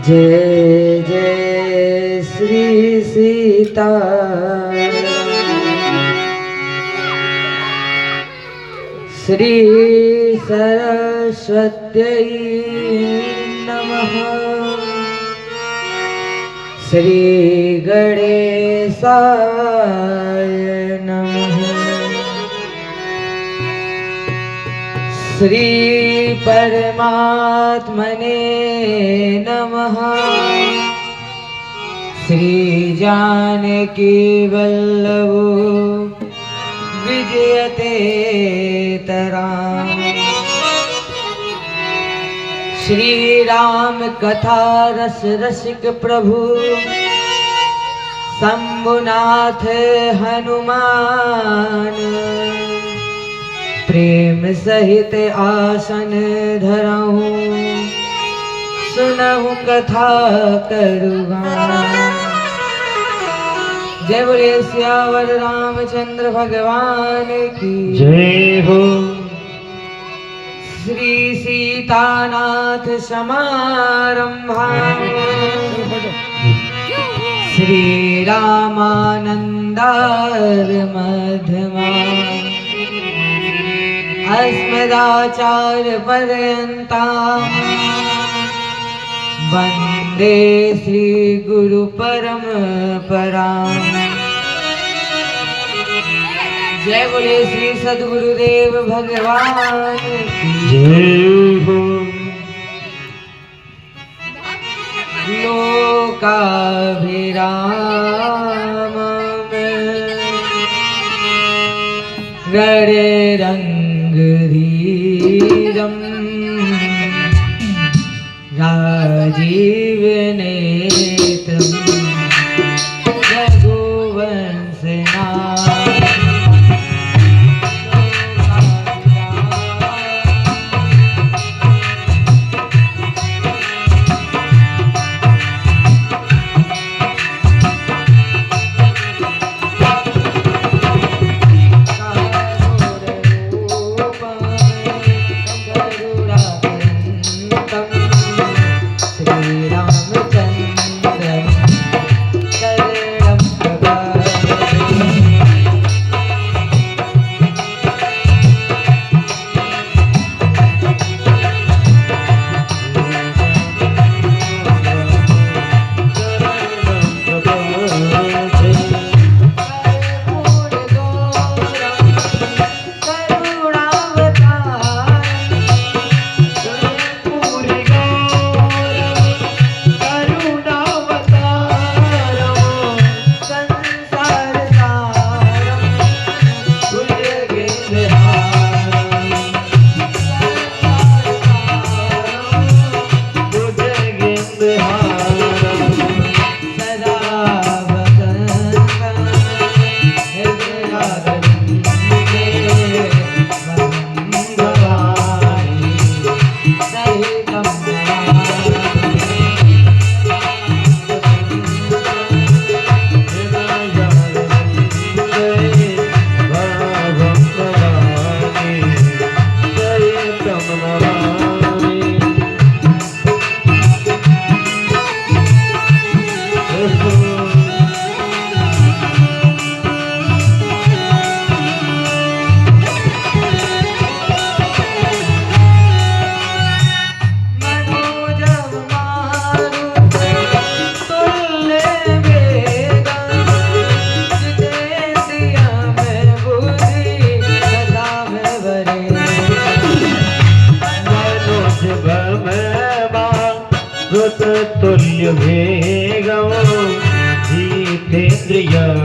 जय जय श्री सीता श्री सरस्वत्यै नमः। श्री गणेशाय नमः। श्री परमात्मने नमः। श्री जानकी वल्लभो विजयते तराम। श्री राम कथा रस रसिक प्रभु शंभुनाथ हनुमान। प्रेम सहित आसन धरऊं सुनहु कथा करुगान। जय बोले सियावर रामचंद्र भगवान की जय हो। श्री सीतानाथ समारंभा श्री रामानंदार मध्यमा अस्मदाचार्य पर्यंता वंदे श्री गुरु परंपरा। जय बोले श्री सद्गुरुदेव भगवान की जय हो। लोकाभिराम गणे रंग धीरम राजीव नेत्रम रघुवंशना। तुल्य वेगं जितेन्द्रियं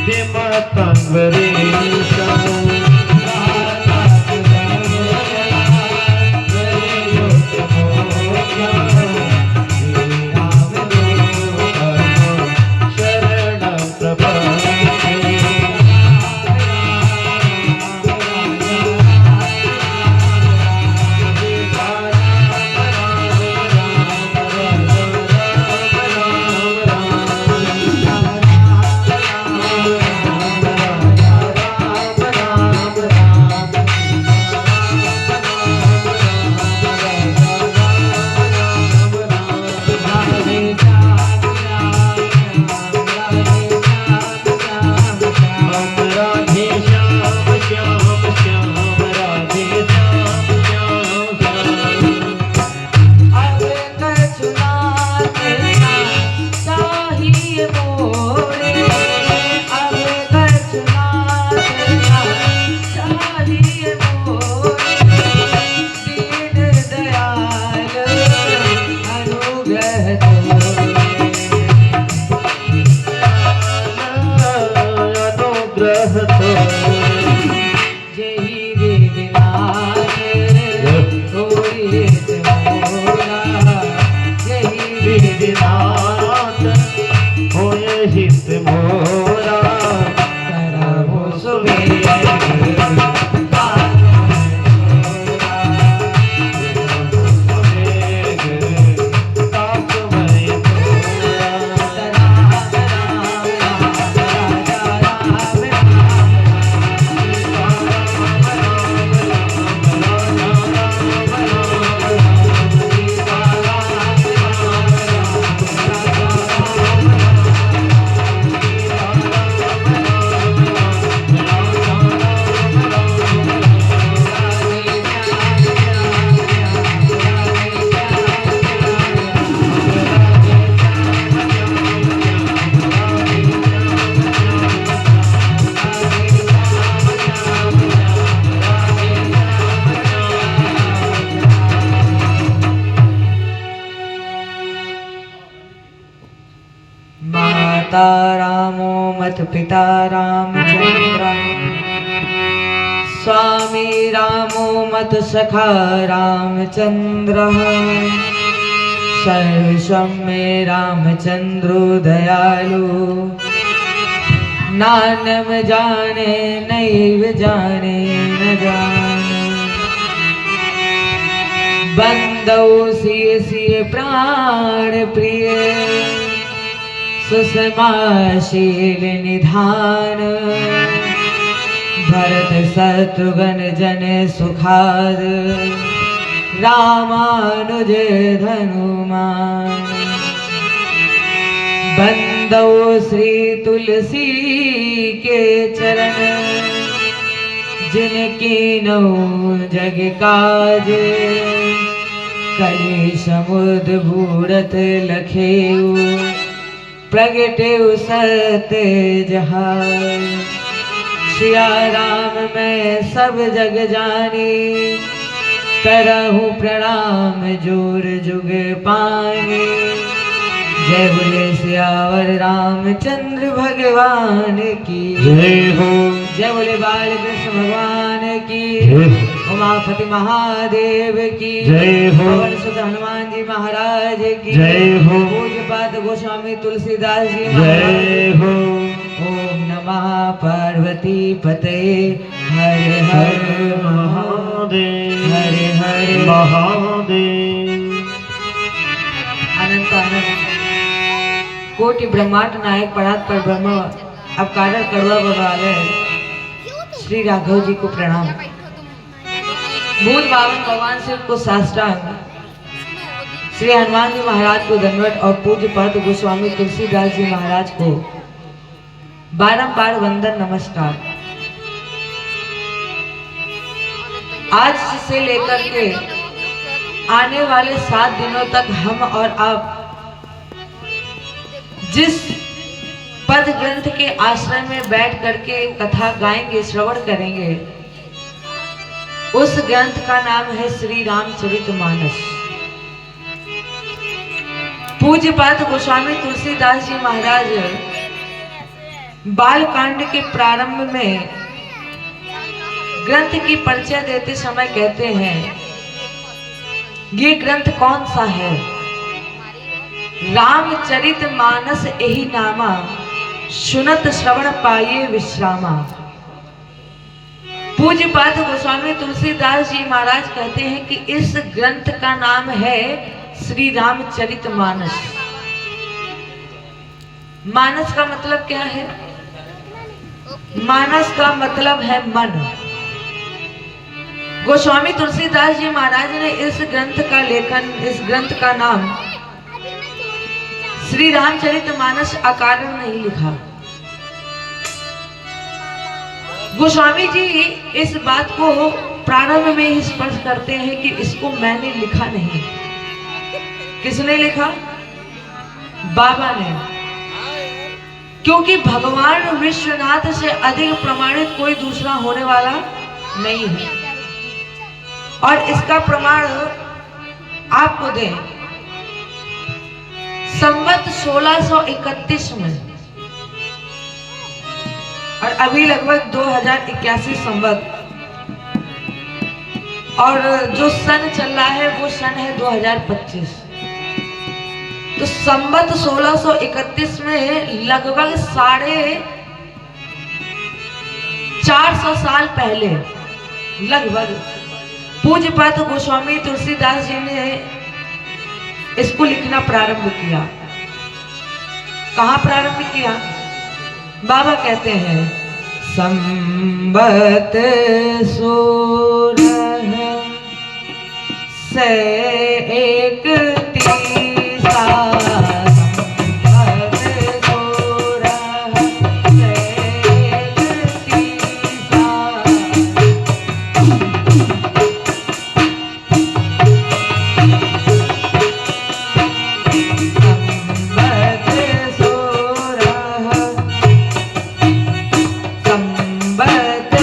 दिमतं वरेशम्। मत पिता रामचंद्र, स्वामी रामो मत सखा रामचंद्र, सर्वस्वं मे रामचंद्रो दयालु, नानम जाने नैव जाने न जाने, बंदौ सिय सिय प्राण प्रिय, सुषमाशील निधान, भरत शत्रुघ्न जन सुखाद, रामानुज धनुमान, बंदौ श्री तुलसी के चरण, जिनकी नौ जग काज, कलि समुद्र बूढ़त लखेऊ, प्रगटेऊ सत्य जहान, सिया राम मैं सब जग जानी, करहु प्रणाम जोर जुग पानी, जय बोले सियावर रामचंद्र भगवान की जय हो, जय बोले बाल कृष्ण भगवान की, जय उमापति महादेव की जय हो, पवन सुत हनुमान जी महाराज की जय हो, पूज्य पाद गोस्वामी तुलसीदास जी जय महाराज। हो। ओम नमः पार्वती पते, हर हर महादेव, हर हर महादेव। अनंत अनंत कोटि ब्रह्मांड नायक परात पर ब्रह्म अवतार कड़वा बवाले श्री राघव जी को प्रणाम। भूत बावन भगवान शिव को साष्टांग, श्री हनुमान जी महाराज को दंडवत और पूज्य पाद गोस्वामी तुलसीदास जी महाराज को बारंबार वंदन नमस्कार। आज से लेकर के आने वाले 7 दिनों तक हम और आप जिस पद ग्रंथ के आश्रय में बैठ करके कथा गाएंगे, श्रवण करेंगे, उस ग्रंथ का नाम है श्री रामचरितमानस। पूज्य पाद गोस्वामी तुलसीदास जी महाराज बाल कांड के प्रारंभ में ग्रंथ की परिचय देते समय कहते हैं, ये ग्रंथ कौन सा है? रामचरितमानस यही नामा, सुनत श्रवण पाइए विश्रामा। पूज्य पाद गोस्वामी तुलसीदास जी महाराज कहते हैं कि इस ग्रंथ का नाम है श्री रामचरितमानस। मानस का मतलब क्या है? मानस का मतलब है मन। गोस्वामी तुलसीदास जी महाराज ने इस ग्रंथ का लेखन, इस ग्रंथ का नाम श्री रामचरितमानस अकारण नहीं लिखा। गोस्वामी जी इस बात को प्रारंभ में ही स्पष्ट करते हैं कि इसको मैंने लिखा नहीं। किसने लिखा? बाबा ने। क्योंकि भगवान विश्वनाथ से अधिक प्रमाणित कोई दूसरा होने वाला नहीं है। और इसका प्रमाण आपको दें, संवत 1631 में, और अभी लगभग 2081 संवत, और जो सन चल रहा है वो सन है 2025। तो संवत 1631 में लगभग 450 साल पहले लगभग पूज्य पाद गोस्वामी तुलसीदास जी ने इसको लिखना प्रारंभ किया। कहाँ प्रारंभ किया? बाबा कहते हैं, संबत 16 से 31 संबत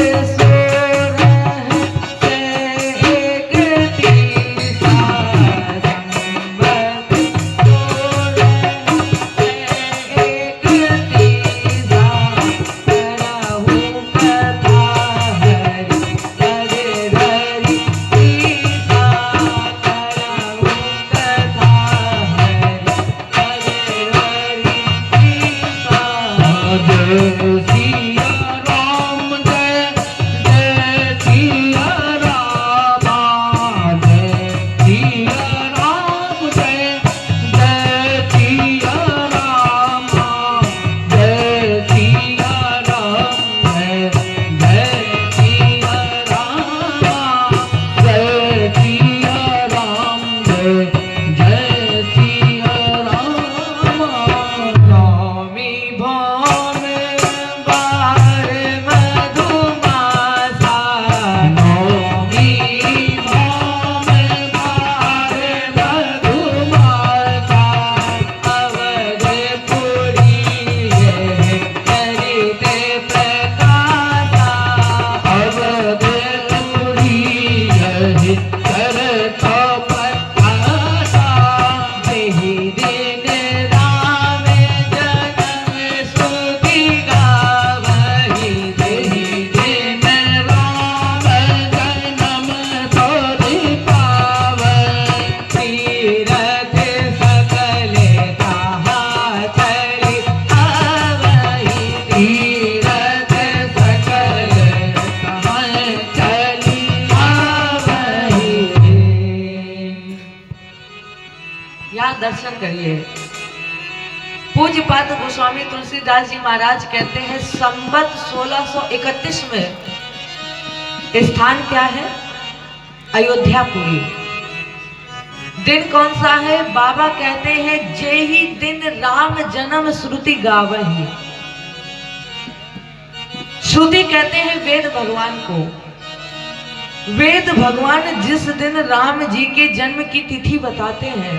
साक्षात दर्शन करिए। पूज्यपाद गोस्वामी तुलसीदास जी महाराज कहते हैं संवत 1631 में स्थान क्या है? अयोध्यापुरी। दिन कौन सा है? बाबा कहते हैं जे ही दिन राम जन्म श्रुति गावही। श्रुति कहते हैं वेद भगवान को। वेद भगवान जिस दिन राम जी के जन्म की तिथि बताते हैं,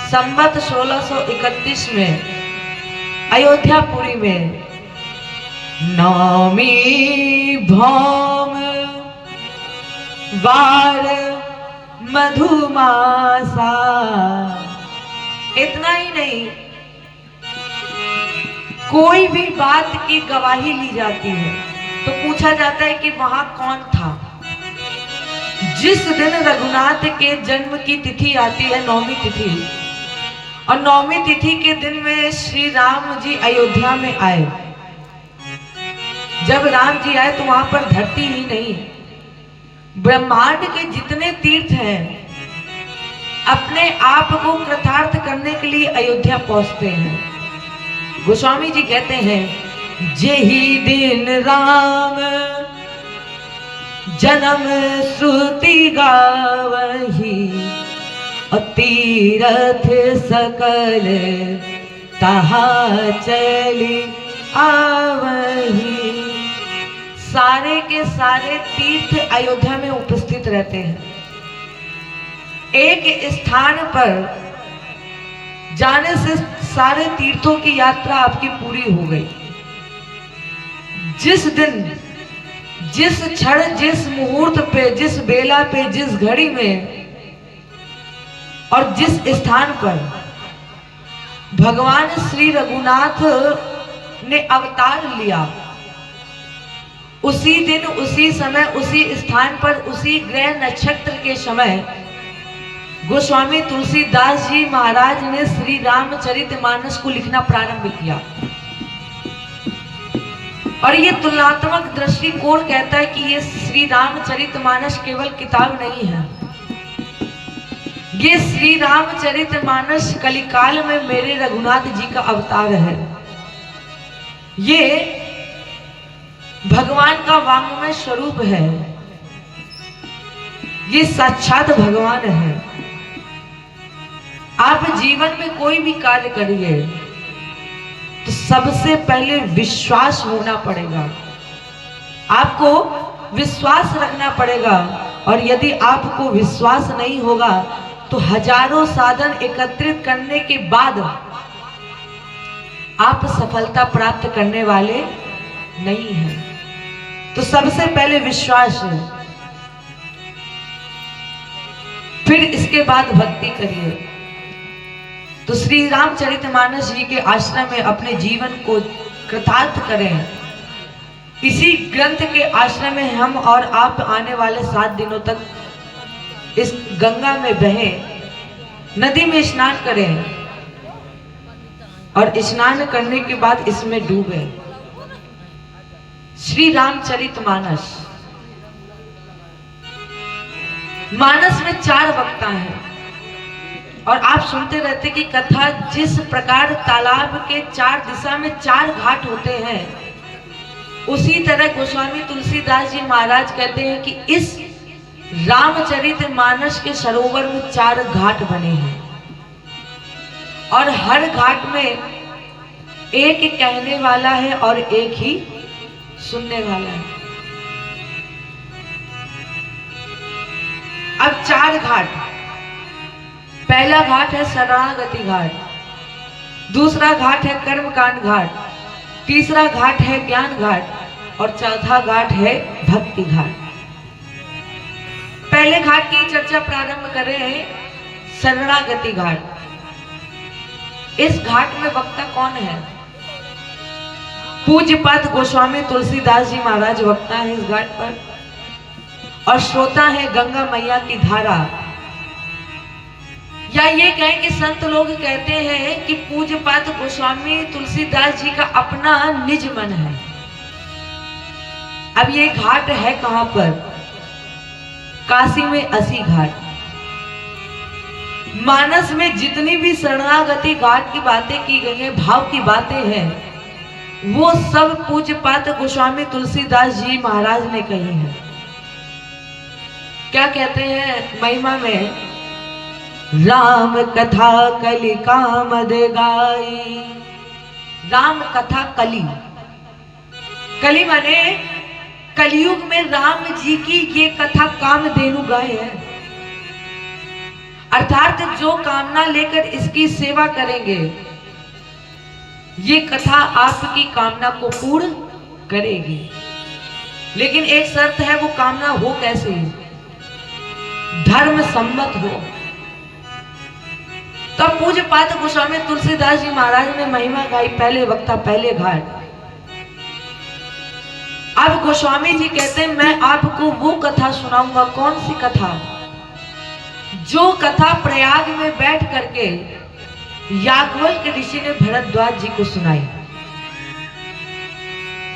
संवत 1631 में अयोध्यापुरी में नवमी भौम वार मधुमासा। इतना ही नहीं, कोई भी बात की गवाही ली जाती है तो पूछा जाता है कि वहां कौन था। जिस दिन रघुनाथ के जन्म की तिथि आती है, नौमी तिथि, और नौमी तिथि के दिन में श्री राम जी अयोध्या में आए। जब राम जी आए तो वहां पर धरती ही नहीं, ब्रह्मांड के जितने तीर्थ हैं अपने आप को कृतार्थ करने के लिए अयोध्या पहुंचते हैं। गोस्वामी जी कहते हैं जेहि दिन राम जन्म श्रुति गावही, तीरथ सकल तहा चली आवही। सारे के सारे तीर्थ अयोध्या में उपस्थित रहते हैं। एक स्थान पर जाने से सारे तीर्थों की यात्रा आपकी पूरी हो गई। जिस दिन, जिस क्षण, जिस मुहूर्त पे, जिस बेला पे, जिस घड़ी में और जिस स्थान पर भगवान श्री रघुनाथ ने अवतार लिया, उसी दिन, उसी समय, उसी स्थान पर, उसी ग्रह नक्षत्र के समय गोस्वामी तुलसीदास जी महाराज ने श्री रामचरितमानस को लिखना प्रारंभ किया। और ये तुलनात्मक दृष्टिकोण कहता है कि ये श्री रामचरितमानस केवल किताब नहीं है, ये श्री रामचरितमानस कलिकाल में मेरे रघुनाथ जी का अवतार है। ये भगवान का वांग्मय स्वरूप है, ये साक्षात भगवान है। आप जीवन में कोई भी कार्य करिए तो सबसे पहले विश्वास होना पड़ेगा, आपको विश्वास रखना पड़ेगा। और यदि आपको विश्वास नहीं होगा तो हजारों साधन एकत्रित करने के बाद आप सफलता प्राप्त करने वाले नहीं हैं। तो सबसे पहले विश्वास है, फिर इसके बाद भक्ति करिए। तो श्री रामचरितमानस जी के आश्रम में अपने जीवन को कृतार्थ करें। इसी ग्रंथ के आश्रम में हम और आप आने वाले 7 दिनों तक इस गंगा में बहें, नदी में स्नान करें और स्नान करने के बाद इसमें डूबे। श्री रामचरितमानस, मानस में 4 वक्ता हैं और आप सुनते रहते कि कथा जिस प्रकार तालाब के 4 दिशा में 4 घाट होते हैं, उसी तरह गोस्वामी तुलसीदास जी महाराज कहते हैं कि इस रामचरितमानस के सरोवर में 4 घाट बने हैं और हर घाट में एक कहने वाला है और एक ही सुनने वाला है। अब 4 घाट, पहला घाट है शरणागति घाट, दूसरा घाट है कर्मकांड घाट, तीसरा घाट है ज्ञान घाट और चौथा घाट है भक्ति घाट। पहले घाट की चर्चा प्रारंभ करें, शरणागति घाट। इस घाट में वक्ता कौन है? पूज्यपाद गोस्वामी तुलसीदास जी महाराज वक्ता है इस घाट पर, और श्रोता है गंगा मैया की धारा। या ये कहें कि संत लोग कहते हैं कि पूज्यपाद गोस्वामी तुलसीदास जी का अपना निज मन है। अब ये घाट है कहां पर? काशी में 80 घाट। मानस में जितनी भी शरणागति घाट की बातें की गई हैं, भाव की बातें हैं, वो सब पूज्यपाद गोस्वामी तुलसीदास जी महाराज ने कही हैं। क्या कहते हैं महिमा में? राम कथा कलि कामद गाई। राम कथा कली, कली माने कलयुग में राम जी की ये कथा कामधेनु गाय है। अर्थात जो कामना लेकर इसकी सेवा करेंगे, ये कथा आपकी कामना को पूर्ण करेगी। लेकिन एक शर्त है, वो कामना हो कैसे? धर्म सम्मत हो। तब पूज्यपाद गोस्वामी तुलसीदास जी महाराज ने महिमा गाई, पहले वक्ता पहले घाट। अब गोस्वामी जी कहते हैं मैं आपको वो कथा सुनाऊंगा। कौन सी कथा? जो कथा प्रयाग में बैठ करके याज्ञवल्क्य के ऋषि ने भरद्वाज जी को सुनाई।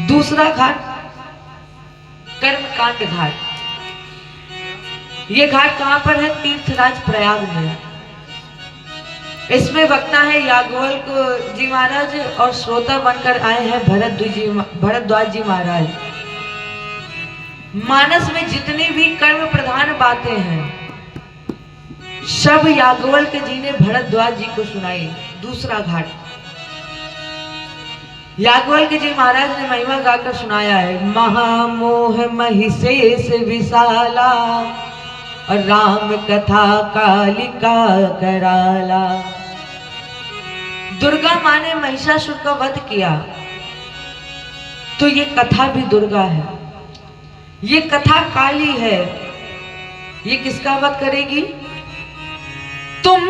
दूसरा घाट कर्मकांड घाट। ये घाट कहां पर है? तीर्थराज प्रयाग में। इसमें वक्ता है याज्ञवल्क्य जी महाराज और श्रोता बनकर आए हैं भरद्वाज जी महाराज। मानस में जितनी भी कर्म प्रधान बातें हैं, सब याज्ञवल्क्य जी ने भरद्वाज जी को सुनाई। दूसरा घाट याज्ञवल्क्य जी महाराज ने महिमा गाकर सुनाया है। महामोह महिषेष विशाला और राम कथा कालिका कराला। दुर्गा माँ ने महिषासुर का वध किया, तो ये कथा भी दुर्गा है, ये कथा काली है। ये किसका वध करेगी? तुम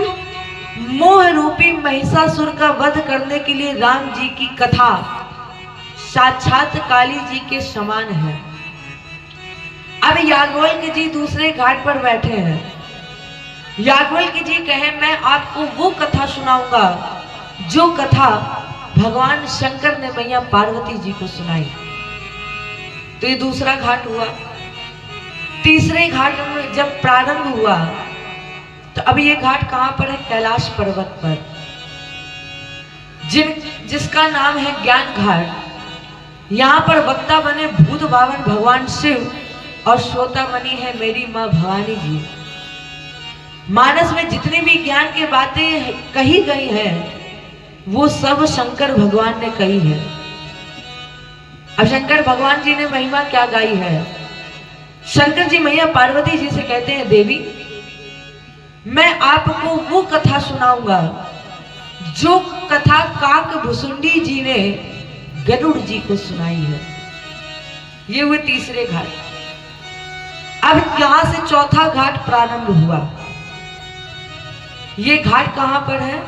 मोह रूपी महिषासुर का वध करने के लिए राम जी की कथा साक्षात काली जी के समान है। अब याज्ञवल्क्य जी दूसरे घाट पर बैठे हैं। याज्ञवल्क्य जी कहे मैं आपको वो कथा सुनाऊंगा जो कथा भगवान शंकर ने मैया पार्वती जी को सुनाई। तो ये दूसरा घाट हुआ। तीसरे घाट में जब प्रारंभ हुआ, तो अब ये घाट कहां पर है? कैलाश पर्वत पर, जिसका नाम है ज्ञान घाट। यहां पर वक्ता बने भूत भावन भगवान शिव और श्रोता बनी है मेरी मां भवानी जी। मानस में जितनी भी ज्ञान की बातें कही गई हैं, वो सब शंकर भगवान ने कही है। अब शंकर भगवान जी ने महिमा क्या गाई है? शंकर जी मैया पार्वती जी से कहते हैं देवी, मैं आपको वो कथा सुनाऊंगा जो कथा काकभुसुंडी जी ने गरुड़ जी को सुनाई है। ये हुए तीसरे घाट। अब यहां से चौथा घाट प्रारंभ हुआ। ये घाट कहां पर है?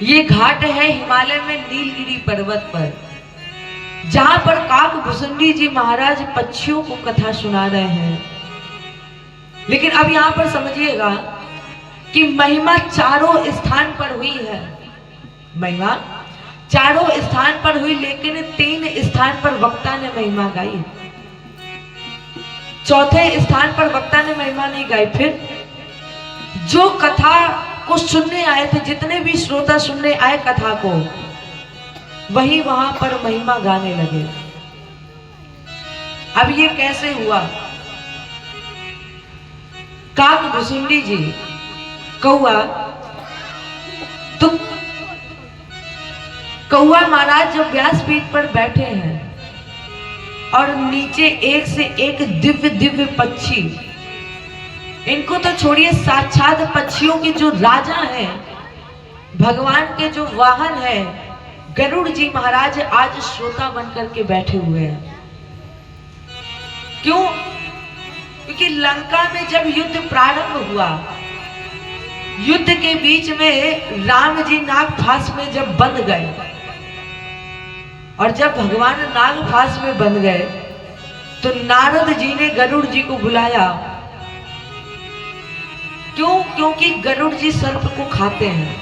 ये घाट है हिमालय में नीलगिरी पर्वत पर, जहां पर काकभुसुंडी जी महाराज पक्षियों को कथा सुना रहे हैं। लेकिन अब यहां पर समझिएगा कि महिमा चारों स्थान पर हुई है। महिमा चारों स्थान पर हुई, लेकिन 3 स्थान पर वक्ता ने महिमा गाई। चौथे स्थान पर वक्ता ने महिमा नहीं गाई। फिर जो कथा को सुनने आए थे, जितने भी श्रोता सुनने आए कथा को, वही वहां पर महिमा गाने लगे। अब ये कैसे हुआ? काकभुसुंडी जी कौआ, तो कौआ महाराज जब व्यासपीठ पर बैठे हैं और नीचे एक से एक दिव्य दिव्य पक्षी, इनको तो छोड़िए, साक्षात पक्षियों के जो राजा हैं, भगवान के जो वाहन हैं, गरुड़ जी महाराज आज श्रोता बनकर के बैठे हुए हैं। क्यों? क्योंकि लंका में जब युद्ध प्रारंभ हुआ, युद्ध के बीच में राम जी नागफास में जब बंध गए, और जब भगवान नागफास में बंध गए, तो नारद जी ने गरुड़ जी को बुलाया। क्यों? क्योंकि गरुड़ जी सर्प को खाते हैं।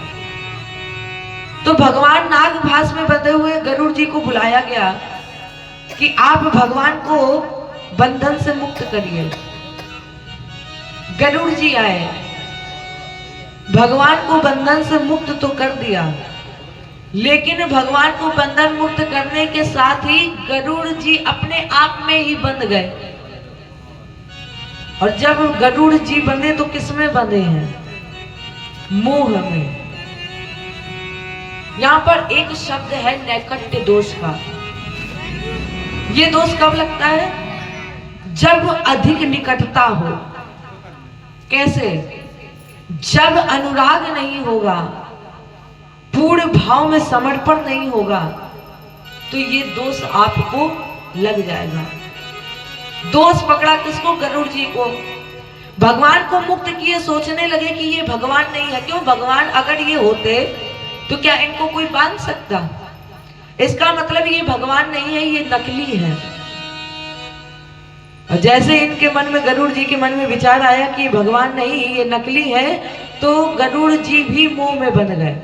तो भगवान नागफास में बंधे हुए गरुड़ जी को बुलाया गया कि आप भगवान को बंधन से मुक्त करिए। गरुड़ जी आए, भगवान को बंधन से मुक्त तो कर दिया, लेकिन भगवान को बंधन मुक्त करने के साथ ही गरुड़ जी अपने आप में ही बंध गए। और जब गरुड़ जी बंधे तो किसमें बंधे हैं? मोह में। यहां पर एक शब्द है नैकट्य दोष का। ये दोष कब लगता है? जब अधिक निकटता हो। कैसे? जब अनुराग नहीं होगा, पूर्ण भाव में समर्पण नहीं होगा, तो ये दोष आपको लग जाएगा। दोष पकड़ा किसको? गरुड़ जी को। भगवान को मुक्त किए, सोचने लगे कि ये भगवान नहीं है। क्यों? भगवान अगर ये होते तो क्या इनको कोई बांध सकता? इसका मतलब ये भगवान नहीं है, ये नकली है। और जैसे इनके मन में, गरुड़ जी के मन में विचार आया कि ये भगवान नहीं, ये नकली है, तो गरुड़ जी भी मोह में बंध गए।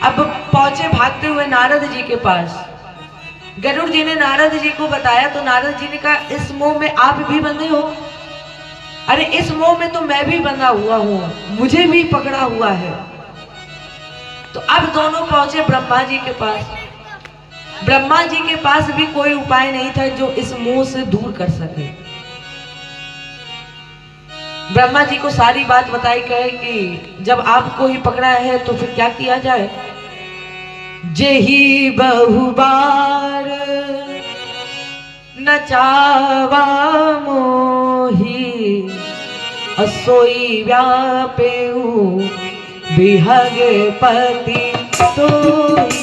अब पहुंचे भागते हुए नारद जी के पास। गरुड़ जी ने नारद जी को बताया तो नारद जी ने कहा, इस मोह में आप भी बंधे हो? अरे इस मोह में तो मैं भी बंधा हुआ हूं, मुझे भी पकड़ा हुआ है। तो अब दोनों पहुंचे ब्रह्मा जी के पास। ब्रह्मा जी के पास भी कोई उपाय नहीं था जो इस मोह से दूर कर सके। ब्रह्मा जी को सारी बात बताई, कहे कि जब आपको ही पकड़ा है तो फिर क्या किया जाए? जेहि बहुबार नचावा मोही, असोई व्यापेऊ बिहगे पति तोई।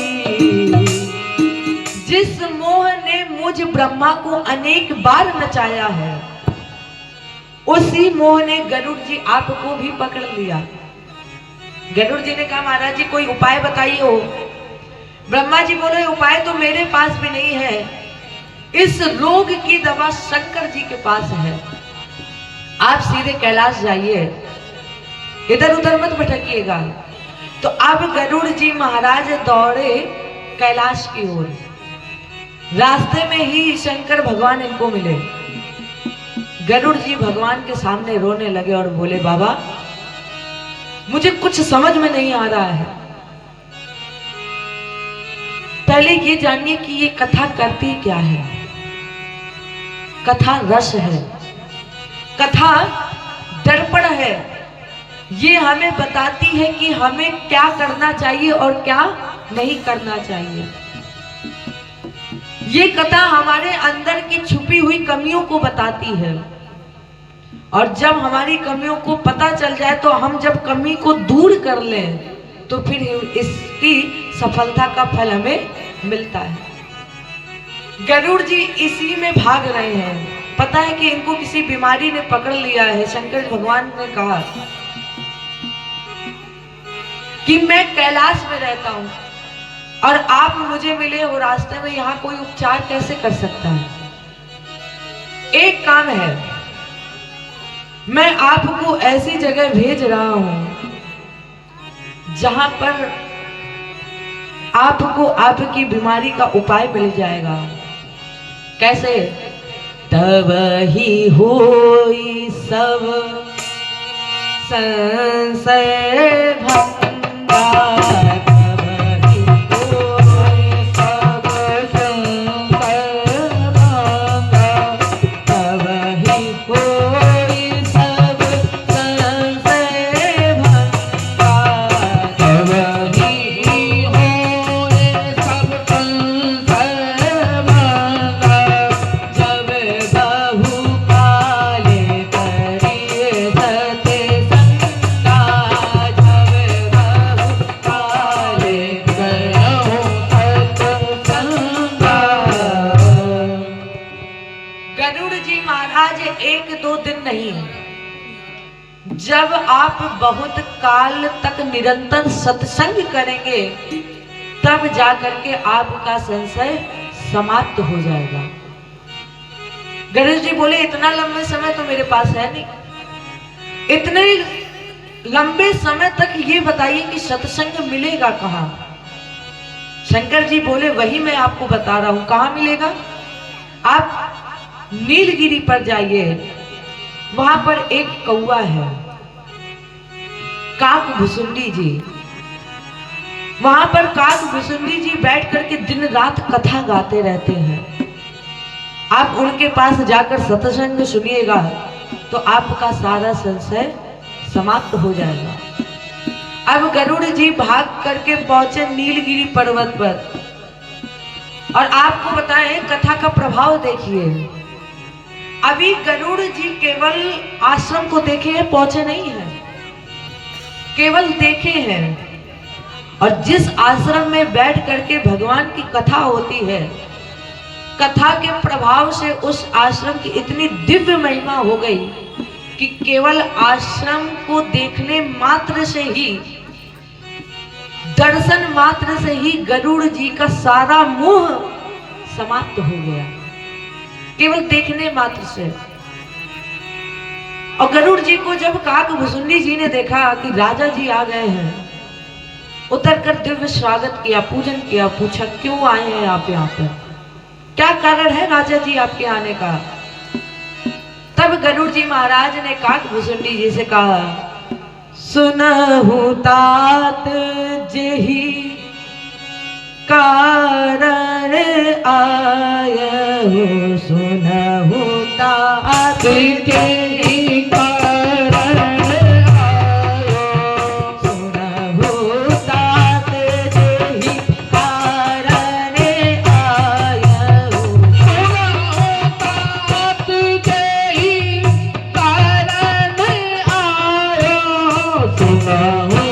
जिस मोह ने मुझ ब्रह्मा को अनेक बार नचाया है, उसी मोह ने गरुड़ जी आपको भी पकड़ लिया। गरुड़ जी ने कहा, महाराज जी कोई उपाय बताइए हो। ब्रह्मा जी बोले, उपाय तो मेरे पास भी नहीं है, इस रोग की दवा शंकर जी के पास है। आप सीधे कैलाश जाइए, इधर उधर मत भटकिएगा। तो अब गरुड़ जी महाराज दौड़े कैलाश की ओर। रास्ते में ही शंकर भगवान इनको मिले। गरुड़ जी भगवान के सामने रोने लगे और बोले, बाबा मुझे कुछ समझ में नहीं आ रहा है। पहले ये जानिए कि ये कथा करती क्या है। कथा रस है, कथा दर्पण है। ये हमें बताती है कि हमें क्या करना चाहिए और क्या नहीं करना चाहिए। ये कथा हमारे अंदर की छुपी हुई कमियों को बताती है, और जब हमारी कमियों को पता चल जाए तो हम जब कमी को दूर कर लें तो फिर इसकी सफलता का फल हमें मिलता है। गरुड़ जी इसी में भाग रहे हैं। पता है कि इनको किसी बीमारी ने पकड़ लिया है। शंकर भगवान ने कहा कि मैं कैलाश में रहता हूं और आप मुझे मिले हो रास्ते में, यहां कोई उपचार कैसे कर सकता है? एक काम है, मैं आपको ऐसी जगह भेज रहा हूं जहां पर आपको आपकी बीमारी का उपाय मिल जाएगा। कैसे? तब ही होई सब संशय भंगा, एक दो दिन नहीं, जब आप बहुत काल तक निरंतर सत्संग करेंगे तब जाकर के आपका संशय समाप्त हो जाएगा। गणेश जी बोले, इतना लंबे समय तो मेरे पास है नहीं। इतने लंबे समय तक ये बताइए कि सत्संग मिलेगा कहाँ? शंकर जी बोले, वही मैं आपको बता रहा हूं। कहाँ मिलेगा? आप नीलगिरी पर जाइए, वहां पर एक कौवा है। काक भुसुंडी जी। वहां पर काक भुसुंडी जी बैठ करके दिन रात कथा गाते रहते हैं। आप उनके पास जाकर सत्संग सुनिएगा तो आपका सारा संशय समाप्त हो जाएगा। अब गरुड़ जी भाग करके पहुंचे नीलगिरी पर्वत पर, और आपको बताएं कथा का प्रभाव देखिए। अभी गरुड़ जी केवल आश्रम को देखे हैं, पहुंचे नहीं हैं, केवल देखे हैं। और जिस आश्रम में बैठ करके भगवान की कथा होती है, कथा के प्रभाव से उस आश्रम की इतनी दिव्य महिमा हो गई कि केवल आश्रम को देखने मात्र से ही, दर्शन मात्र से ही गरुड़ जी का सारा मोह समाप्त हो गया, केवल देखने मात्र से। और गरुड़ जी को जब काक भुसुंडी जी ने देखा कि राजा जी आ गए हैं, उतर कर दिव्य स्वागत किया, पूजन किया, पूछा क्यों आए हैं आप यहाँ पर, क्या कारण है राजा जी आपके आने का। तब गरुड़ जी महाराज ने काक भुसुंडी जी से कहा, सुनहु तात जेहि कारण आयहु, सुनहु तात जेहि कारण आयहु, सुनहु तात जेहि कारण आयहु, सुनहु तात जेहि कारण आयहु, सुनहु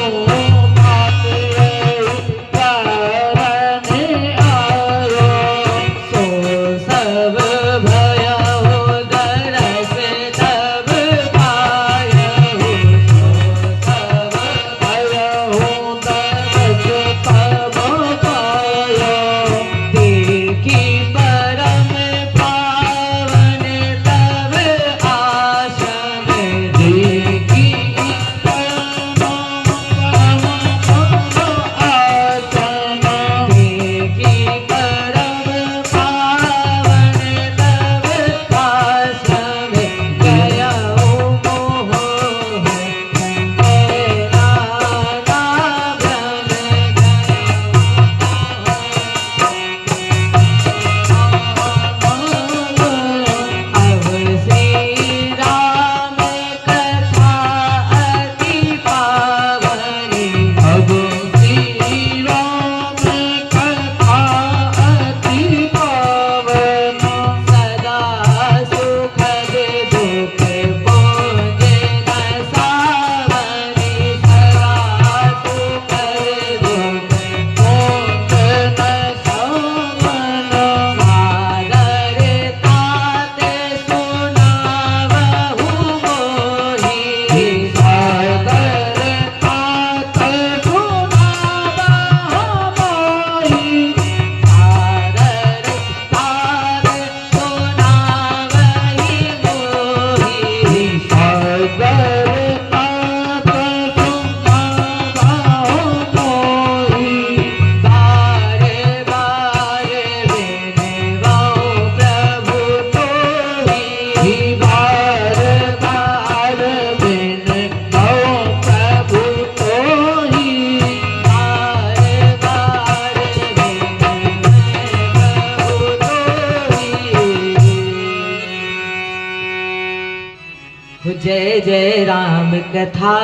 जय जय राम कथा,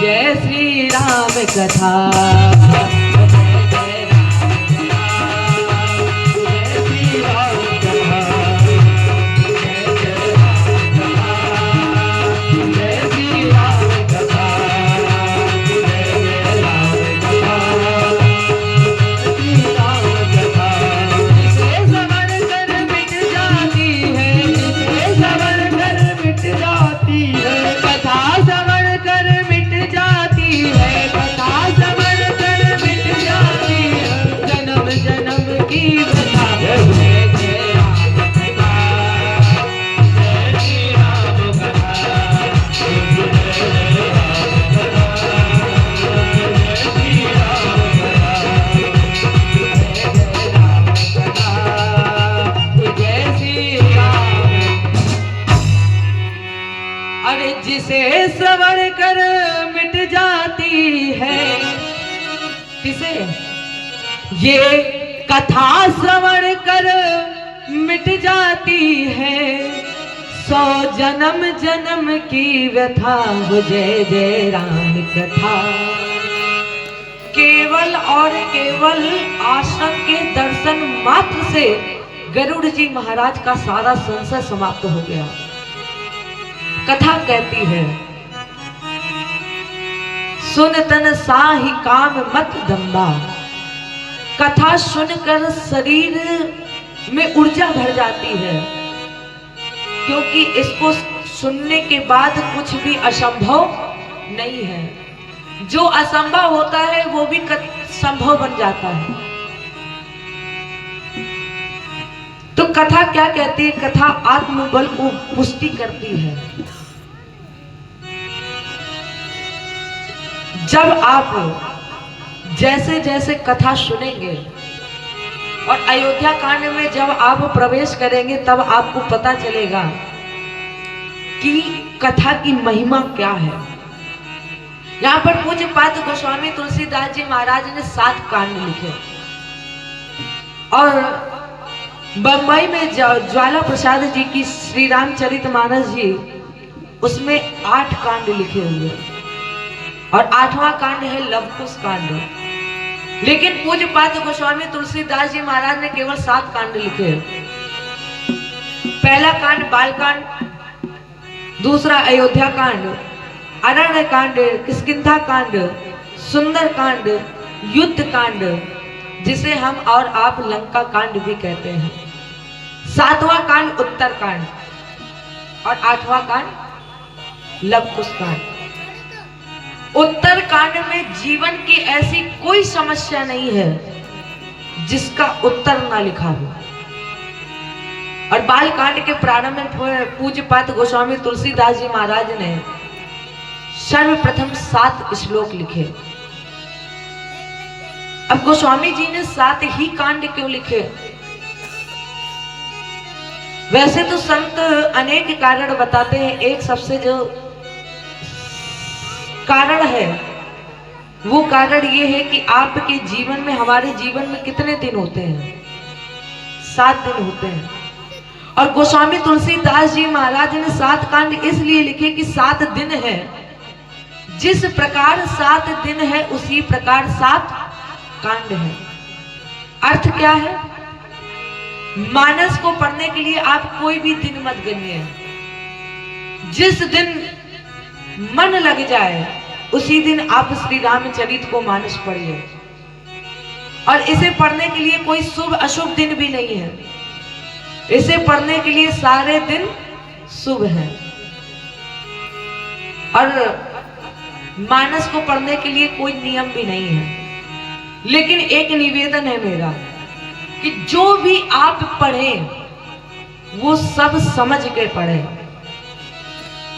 जय श्री राम कथा। कथा श्रवण कर मिट जाती है, कथा श्रवण कर मिट अरे जिसे सवर कर मिट जाती है, किसे? ये कथा सवर कर मिट जाती है, 100 जन्म जन्म की व्यथा वो जय जय राम कथा। केवल और केवल आश्रम के दर्शन मात्र से गरुड़ जी महाराज का सारा संशय समाप्त हो गया। कथा कहती है, सुन तन साहि काम मत दम्बा। कथा सुनकर शरीर में ऊर्जा भर जाती है, क्योंकि इसको सुनने के बाद कुछ भी असंभव नहीं है। जो असंभव होता है वो भी संभव बन जाता है। तो कथा क्या कहती है? कथा आत्मबल को पुष्टि करती है। जब आप जैसे जैसे कथा सुनेंगे और अयोध्या कांड में जब आप प्रवेश करेंगे, तब आपको पता चलेगा कि कथा की महिमा क्या है। यहाँ पर पूज्य पाद गोस्वामी तुलसीदास जी महाराज ने 7 कांड लिखे और बम्बई में ज्वाला प्रसाद जी की श्री रामचरितमानस जी, उसमें 8 कांड लिखे हुए और 8वां कांड है लवकुश कांड। लेकिन पूज्य पाद गोस्वामी तुलसीदास जी महाराज ने केवल 7 कांड लिखे। पहला कांड बालकांड, दूसरा अयोध्या कांड, अरण्य कांड, किष्किंधा कांड, सुंदर कांड, युद्ध कांड, जिसे हम और आप लंका कांड भी कहते हैं। 7वां कांड उत्तर कांड और 8वां कांड लवकुश कांड। उत्तर कांड में जीवन की ऐसी कोई समस्या नहीं है जिसका उत्तर ना लिखा हो। और बाल कांड के प्रारंभ में पूज्य पाद गोस्वामी तुलसीदास जी महाराज ने सर्वप्रथम 7 श्लोक लिखे। अब गोस्वामी जी ने 7 ही कांड क्यों लिखे? वैसे तो संत अनेक कारण बताते हैं। एक सबसे जो कारण है वो कारण ये है कि आपके जीवन में, हमारे जीवन में कितने दिन होते हैं? 7 दिन होते हैं। और गोस्वामी तुलसीदास जी महाराज ने 7 कांड इसलिए लिखे कि 7 दिन है। जिस प्रकार 7 दिन है उसी प्रकार 7 कांड है। अर्थ क्या है? मानस को पढ़ने के लिए आप कोई भी दिन मत गिनिए। जिस दिन मन लग जाए उसी दिन आप श्री रामचरित को मानस पढ़िए। और इसे पढ़ने के लिए कोई शुभ अशुभ दिन भी नहीं है। इसे पढ़ने के लिए सारे दिन शुभ हैं। और मानस को पढ़ने के लिए कोई नियम भी नहीं है। लेकिन एक निवेदन है मेरा कि जो भी आप पढ़ें वो सब समझ के पढ़ें।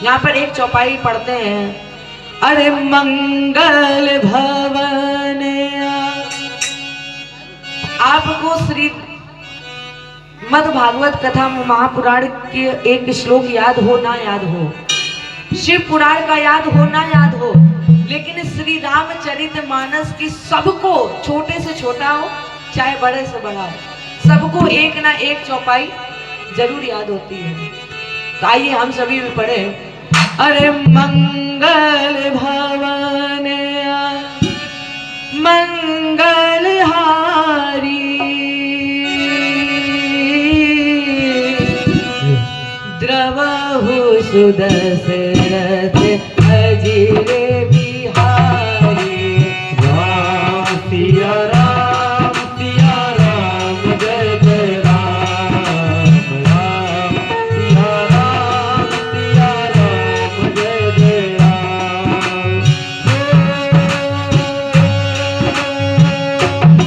यहाँ पर एक चौपाई पढ़ते हैं, अरे मंगल भवन। आपको श्री मद भागवत कथा महापुराण के एक श्लोक याद हो ना याद हो, शिव पुराण का याद हो ना याद हो, लेकिन श्री रामचरितमानस की सबको, छोटे से छोटा हो चाहे बड़े से बड़ा हो, सबको एक ना एक चौपाई जरूर याद होती है। तो आइए हम सभी भी पढ़े, अरे मंगल भवन मंगल हारी, द्रवहु सुदशरथ अजिरे बिहारी। राम सिया राम जय जय राम। राम सिया राम जय जय राम।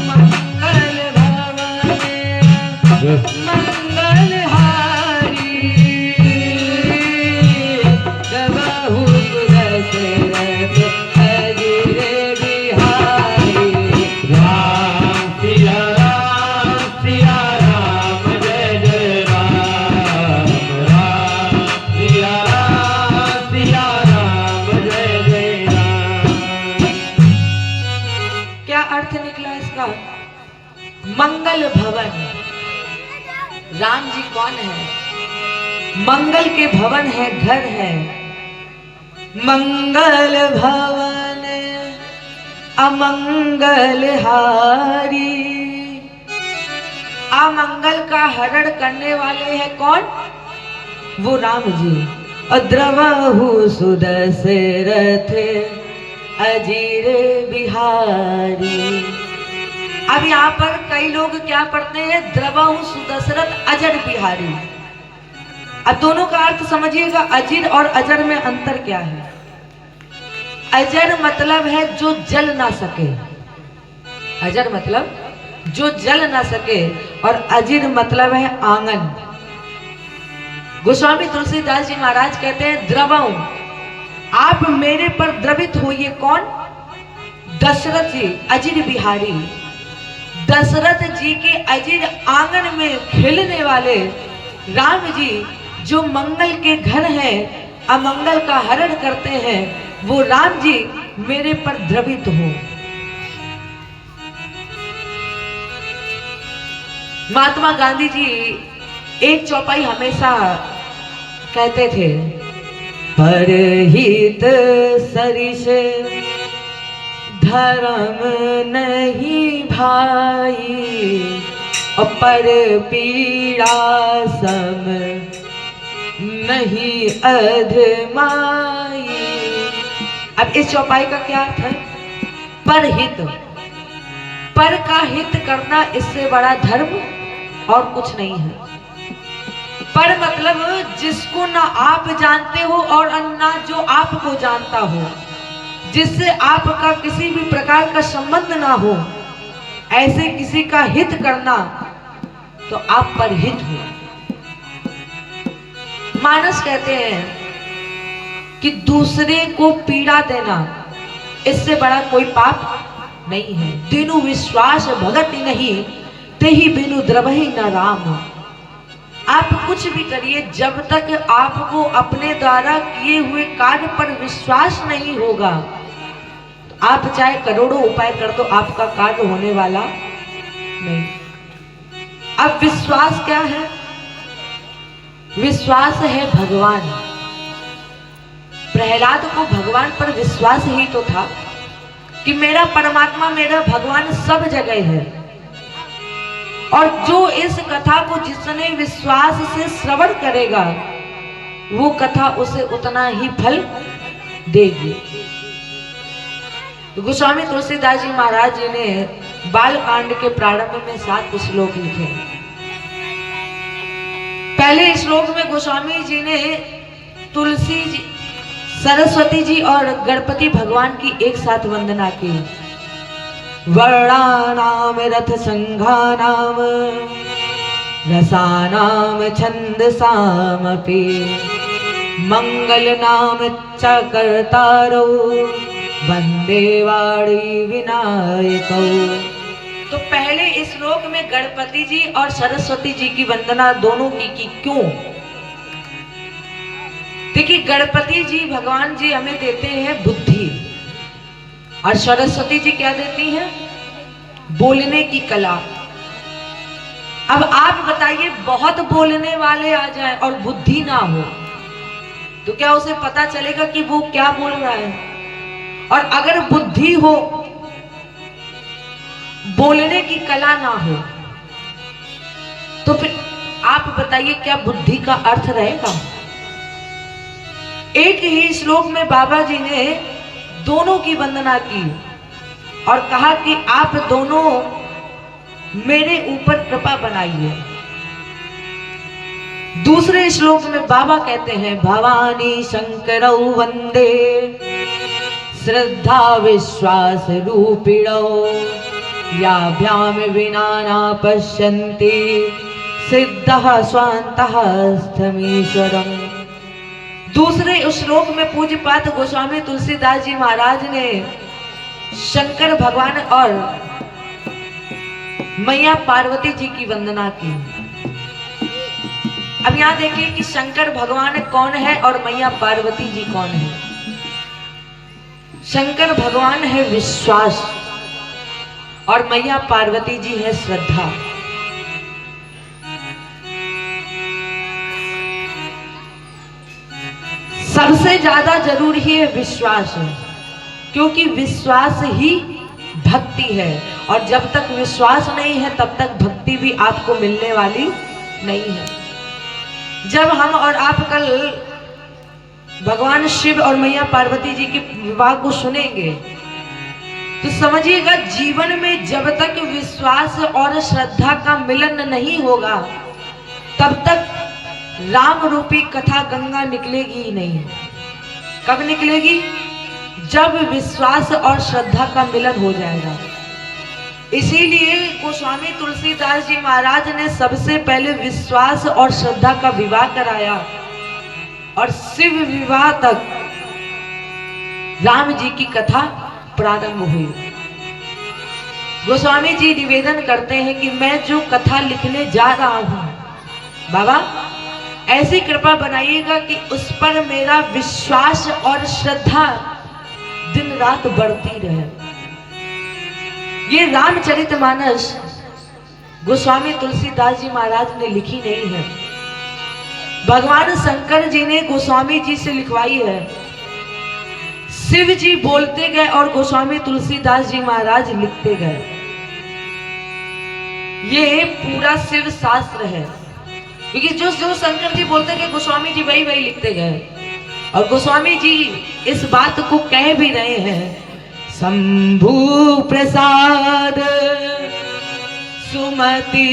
मंगल भवन मंगल हारी, द्रवहु सुदशरथ राम जी कौन है? मंगल के भवन है, घर है। मंगल भवन अमंगल हारी। अमंगल का हरण करने वाले हैं कौन? वो राम जी। अद्रवहु सुदशरथ अजीर बिहारी। अब यहाँ पर कई लोग क्या पढ़ते हैं? द्रवहु सुदशरथ अजर बिहारी। अब दोनों का अर्थ समझिएगा। अजीर और अजर में अंतर क्या है? अजर मतलब है जो जल ना सके। अजर मतलब जो जल ना सके, और अजीर मतलब है आंगन। गोस्वामी तुलसीदास जी महाराज कहते हैं द्रवहु, आप मेरे पर द्रवित होइए। कौन? दशरथ जी अजीर बिहारी। दशरथ जी के अजीर आंगन में खेलने वाले राम जी, जो मंगल के घर हैं, अमंगल का हरण करते हैं, वो राम जी मेरे पर द्रवित हो। महात्मा गांधी जी एक चौपाई हमेशा कहते थे, परहित सरिस धर्म नहीं भाई, और पर पीड़ा सम नहीं अधमाई। अब इस चौपाई का क्या अर्थ है? परहित, पर का हित करना, इससे बड़ा धर्म और कुछ नहीं है। पर मतलब जिसको ना आप जानते हो और ना जो आपको जानता हो, जिससे आपका किसी भी प्रकार का संबंध ना हो, ऐसे किसी का हित करना, तो आप परहित हो। मानस कहते हैं कि दूसरे को पीड़ा देना, इससे बड़ा कोई पाप नहीं है। तीनों विश्वास भगत नहीं, ते ही बिनु द्रवहि न राम। आप कुछ भी करिए, जब तक आपको अपने द्वारा किए हुए कार्य पर विश्वास नहीं होगा, तो आप चाहे करोड़ों उपाय कर दो, आपका कार्य होने वाला नहीं। अब विश्वास क्या है? विश्वास है भगवान। प्रहलाद को भगवान पर विश्वास ही तो था कि मेरा परमात्मा, मेरा भगवान सब जगह है। और जो इस कथा को जिसने विश्वास से श्रवण करेगा, वो कथा उसे उतना ही फल देगी। तो गोस्वामी तुलसीदास जी महाराज जी ने बाल कांड के प्रारंभ में 7 श्लोक लिखे। पहले श्लोक में गोस्वामी जी ने तुलसी जी, सरस्वती जी और गणपति भगवान की एक साथ वंदना की। वर्णानाम रथ संघानाम रसानाम छंदसामपि मंगल नाम च कर्तारौ वंदे वाणी विनायकौ। तो पहले श्लोक में गणपति जी और सरस्वती जी की वंदना दोनों की क्यों? देखिए, गणपति जी भगवान जी हमें देते हैं बुद्धि, और सरस्वती जी क्या देती हैं? बोलने की कला। अब आप बताइए, बहुत बोलने वाले आ जाए और बुद्धि ना हो, तो क्या उसे पता चलेगा कि वो क्या बोल रहा है? और अगर बुद्धि हो, बोलने की कला ना हो, तो फिर आप बताइए क्या बुद्धि का अर्थ रहेगा? एक ही श्लोक में बाबा जी ने दोनों की वंदना की और कहा कि आप दोनों मेरे ऊपर कृपा बनाइए। दूसरे श्लोक में बाबा कहते हैं, भवानी शंकरौ वंदे श्रद्धा विश्वास रूपिणौ याभ्याम विना न पश्यन्ति सिद्धः स्वान्तः स्थमीश्वरम्। दूसरे श्लोक में पूज्यपाद गोस्वामी तुलसीदास जी महाराज ने शंकर भगवान और मैया पार्वती जी की वंदना की। अब यहाँ देखिए कि शंकर भगवान कौन है और मैया पार्वती जी कौन है। शंकर भगवान है विश्वास और मैया पार्वती जी है श्रद्धा। सबसे ज्यादा जरूरी है विश्वास, क्योंकि विश्वास ही भक्ति है, और जब तक विश्वास नहीं है तब तक भक्ति भी आपको मिलने वाली नहीं है। जब हम और आप कल भगवान शिव और मैया पार्वती जी के विवाह को सुनेंगे तो समझिएगा, जीवन में जब तक विश्वास और श्रद्धा का मिलन नहीं होगा तब तक राम रूपी कथा गंगा निकलेगी ही नहीं। कब निकलेगी? जब विश्वास और श्रद्धा का मिलन हो जाएगा। इसीलिए गोस्वामी तुलसीदास जी महाराज ने सबसे पहले विश्वास और श्रद्धा का विवाह कराया, और शिव विवाह तक राम जी की कथा प्रारंभ हुई। गोस्वामी जी निवेदन करते हैं कि मैं जो कथा लिखने जा रहा हूं, बाबा ऐसी कृपा बनाइएगा कि उस पर मेरा विश्वास और श्रद्धा दिन रात बढ़ती रहे। ये रामचरितमानस गोस्वामी तुलसीदास जी महाराज ने लिखी नहीं है, भगवान शंकर जी ने गोस्वामी जी से लिखवाई है। शिव जी बोलते गए और गोस्वामी तुलसीदास जी महाराज लिखते गए। ये पूरा शिव शास्त्र है, क्योंकि जो शंकर जी बोलते गए गोस्वामी जी वही वही लिखते गए, और गोस्वामी जी इस बात को कह भी रहे हैं, शंभु प्रसाद सुमति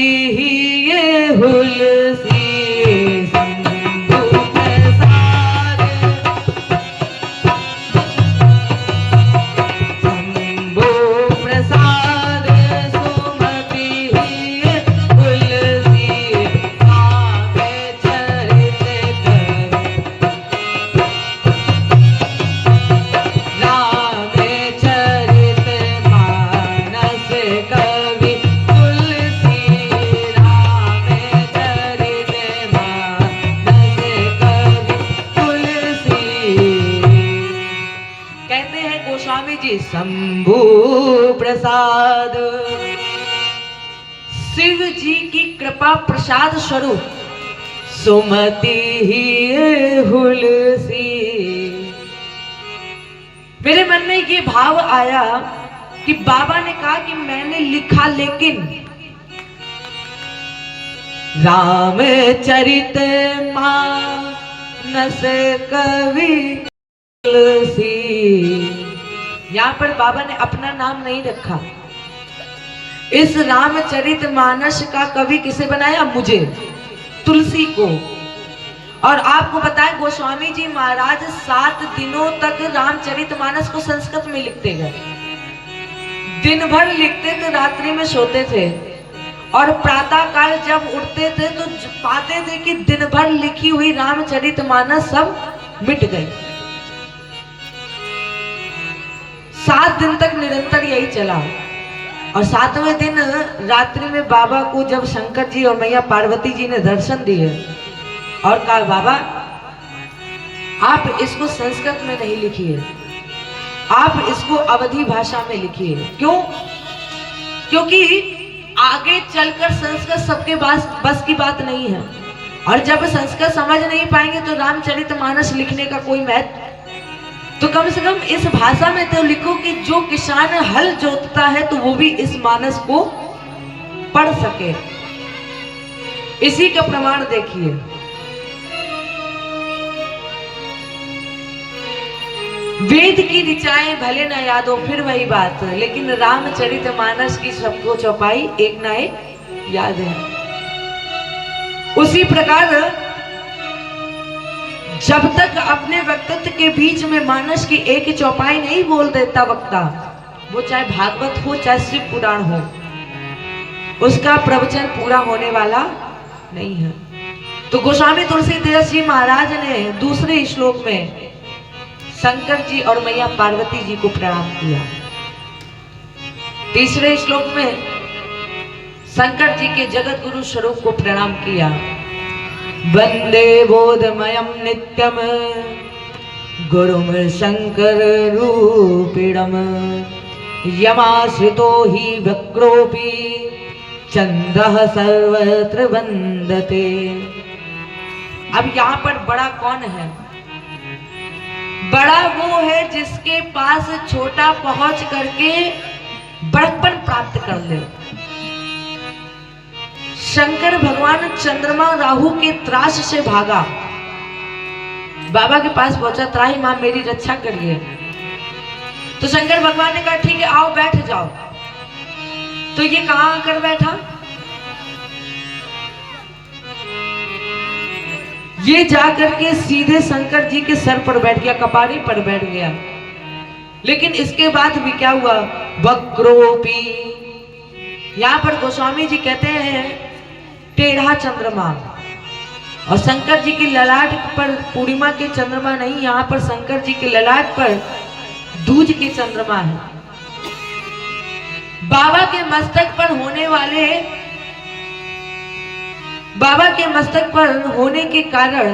ये हुलसी, शंभु प्रसाद, शिव जी की कृपा प्रसाद स्वरूप सुमति ही हुलसी। मेरे मन में ये भाव आया कि बाबा ने कहा कि मैंने लिखा, लेकिन रामचरित मानस कवि तुलसी। यहाँ पर बाबा ने अपना नाम नहीं रखा। इस रामचरितमानस का कवि किसे बनाया? मुझे, तुलसी को। और आपको बताएं गोस्वामी जी महाराज 7 दिनों तक रामचरितमानस को संस्कृत में लिखते गए। दिन भर लिखते थे, रात्रि में सोते थे, और प्रातः काल जब उठते थे तो पाते थे कि दिन भर लिखी हुई रामचरितमानस सब मिट गई। 7 दिन तक निरंतर यही चला, और 7वें दिन रात्रि में बाबा को जब शंकर जी और मैया पार्वती जी ने दर्शन दिए और कहा, बाबा आप इसको संस्कृत में नहीं लिखिए, आप इसको अवधी भाषा में लिखिए। क्यों? क्योंकि आगे चलकर संस्कृत सबके बस की बात नहीं है, और जब संस्कृत समझ नहीं पाएंगे तो रामचरितमानस लिखने का कोई महत्व। तो कम से कम इस भाषा में तो लिखो कि जो किसान हल जोतता है तो वो भी इस मानस को पढ़ सके। इसी का प्रमाण देखिए, वेद की ऋचाएं भले न याद हो, फिर वही बात, लेकिन रामचरितमानस की सबको चौपाई एक ना एक याद है। उसी प्रकार जब तक अपने वक्तव्य के बीच में मानस की एक चौपाई नहीं बोल देता वक्ता, वो चाहे भागवत हो चाहे शिव पुराण हो, उसका प्रवचन पूरा होने वाला नहीं है। तो गोस्वामी तुलसीदास जी महाराज ने दूसरे श्लोक में शंकर जी और मैया पार्वती जी को प्रणाम किया। तीसरे श्लोक में शंकर जी के जगत गुरु स्वरूप को प्रणाम किया। वंदे बोधमयं नित्यम गुरुम शंकर रूपिणम यमाश्रितो हि वक्रोपि चंद्रः सर्वत्र वंदते। अब यहाँ पर बड़ा कौन है? बड़ा वो है जिसके पास छोटा पहुंच करके बड़कपन प्राप्त कर ले। शंकर भगवान चंद्रमा राहु के त्रास से भागा, बाबा के पास पहुंचा, त्राही मां मेरी रक्षा करिए। तो शंकर भगवान ने कहा ठीक है आओ बैठ जाओ। तो ये कहां आकर बैठा? ये जाकर के सीधे शंकर जी के सर पर बैठ गया, कपारी पर बैठ गया। लेकिन इसके बाद भी क्या हुआ? वक्रोपी, यहां पर गोस्वामी जी कहते हैं टेढ़ा चंद्रमा, और शंकर जी की ललाट पर पूर्णिमा के चंद्रमा नहीं, यहां पर शंकर जी के ललाट पर दूज के चंद्रमा है। बाबा के मस्तक पर होने वाले, बाबा के मस्तक पर होने के कारण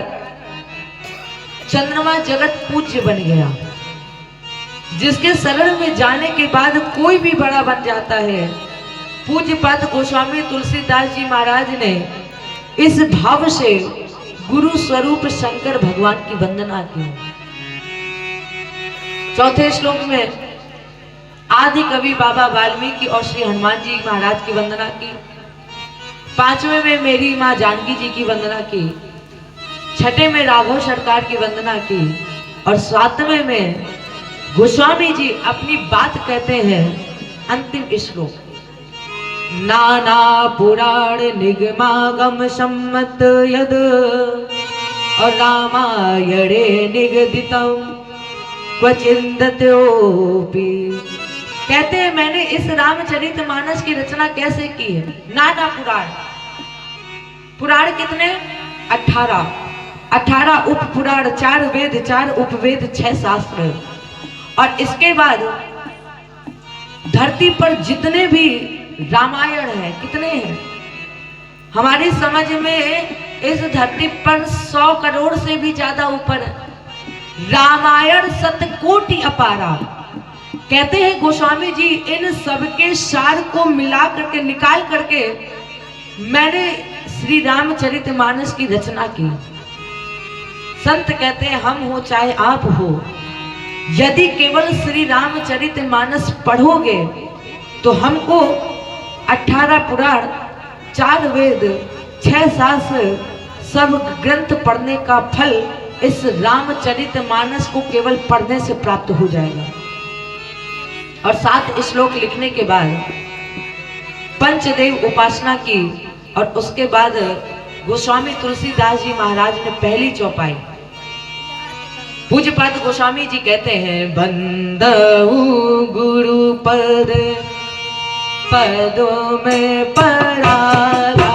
चंद्रमा जगत पूज्य बन गया, जिसके शरण में जाने के बाद कोई भी बड़ा बन जाता है। पूज्य पाद गोस्वामी तुलसीदास जी महाराज ने इस भाव से गुरु स्वरूप शंकर भगवान की वंदना की। चौथे श्लोक में आदि कवि बाबा वाल्मीकि और श्री हनुमान जी महाराज की वंदना की। पांचवें में मेरी मां जानकी जी की वंदना की। छठे में राघव सरकार की वंदना की। और सातवें में गोस्वामी जी अपनी बात कहते हैं, अंतिम श्लोक, नाना पुराण निगमागम सम्मत यद और रामायणे निगदितम क्वचिन्दत्योपि। कहते हैं मैंने इस रामचरितमानस की रचना कैसे की है? नाना पुराण, पुराण कितने? 18 उप पुराण, 4 वेद, 4 उपवेद, 6 शास्त्र। और इसके बाद धरती पर जितने भी रामायण है, कितने हैं? हमारी समझ में इस धरती पर 100 करोड़ से भी ज्यादा ऊपर है। रामायण 7 कोटि अपारा। कहते हैं गोस्वामी जी इन सबके सार को मिला करके, निकाल करके मैंने श्री रामचरितमानस की रचना की। संत कहते हैं हम हो चाहे आप हो, यदि केवल श्री रामचरितमानस पढ़ोगे तो हमको 18 पुराण, 4 वेद, 6 शास्त्र, सब ग्रंथ पढ़ने का फल इस रामचरितमानस को केवल पढ़ने से प्राप्त हो जाएगा। और 7 श्लोक लिखने के बाद पंचदेव उपासना की। और उसके बाद गोस्वामी तुलसीदास जी महाराज ने पहली चौपाई, पूज्यपाद गोस्वामी जी कहते हैं, बंदऊ गुरु पद पदों में परागा,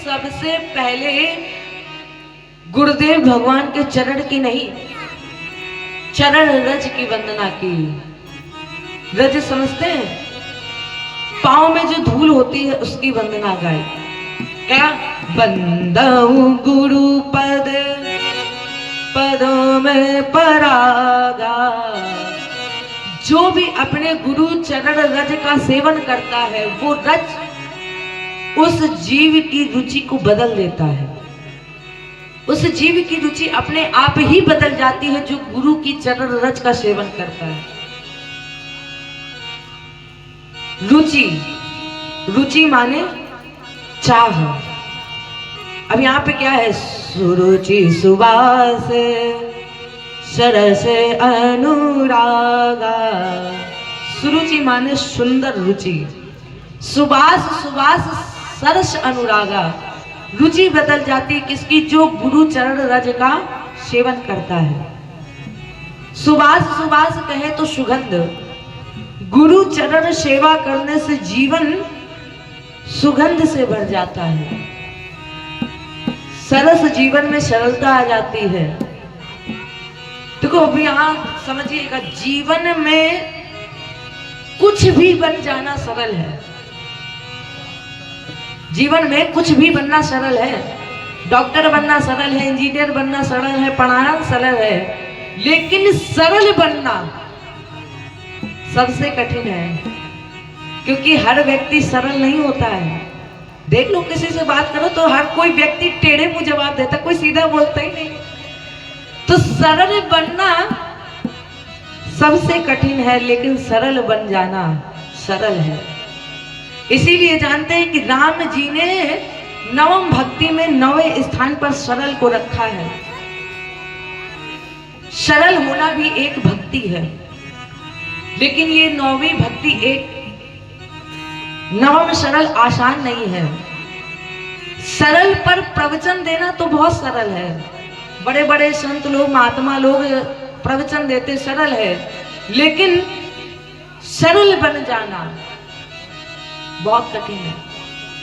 सबसे पहले गुरुदेव भगवान के चरण की नहीं, चरण रज की वंदना की। रज समझते हैं? पांव में जो धूल होती है उसकी वंदना गाई। क्या? बंदऊ गुरु पद पदों में परागा। जो भी अपने गुरु चरण रज का सेवन करता है वो रज उस जीव की रुचि को बदल देता है। उस जीव की रुचि अपने आप ही बदल जाती है जो गुरु की चरण रज का सेवन करता है। रुचि, रुचि माने चाह। अब यहाँ पे क्या है? सुरुचि सुवास सरस अनुरागा। सुरुचि माने सुंदर रुचि, सुवास सुवास सरस अनुरागा। रुचि बदल जाती किसकी? जो गुरु चरण रज का सेवन करता है। सुवास सुवास कहे तो सुगंध। गुरु चरण सेवा करने से जीवन सुगंध से भर जाता है। सरस जीवन में सरलता आ जाती है। देखो अभी यहाँ समझिएगा, जीवन में कुछ भी बन जाना सरल है। जीवन में कुछ भी बनना सरल है। डॉक्टर बनना सरल है, इंजीनियर बनना सरल है, पढ़ाना सरल है, लेकिन सरल बनना सबसे कठिन है। क्योंकि हर व्यक्ति सरल नहीं होता है। देख लो, किसी से बात करो तो हर कोई व्यक्ति टेढ़े मुंह जवाब देता, कोई सीधा बोलता ही नहीं। तो सरल बनना सबसे कठिन है, लेकिन सरल बन जाना सरल है। इसीलिए जानते हैं कि राम जी ने नवम भक्ति में 9वें स्थान पर सरल को रखा है। सरल होना भी एक भक्ति है, लेकिन ये 9वीं भक्ति एक नवम सरल आसान नहीं है। सरल पर प्रवचन देना तो बहुत सरल है। बड़े बड़े संत लोग, महात्मा लोग प्रवचन देते, सरल है, लेकिन सरल बन जाना बहुत कठिन है।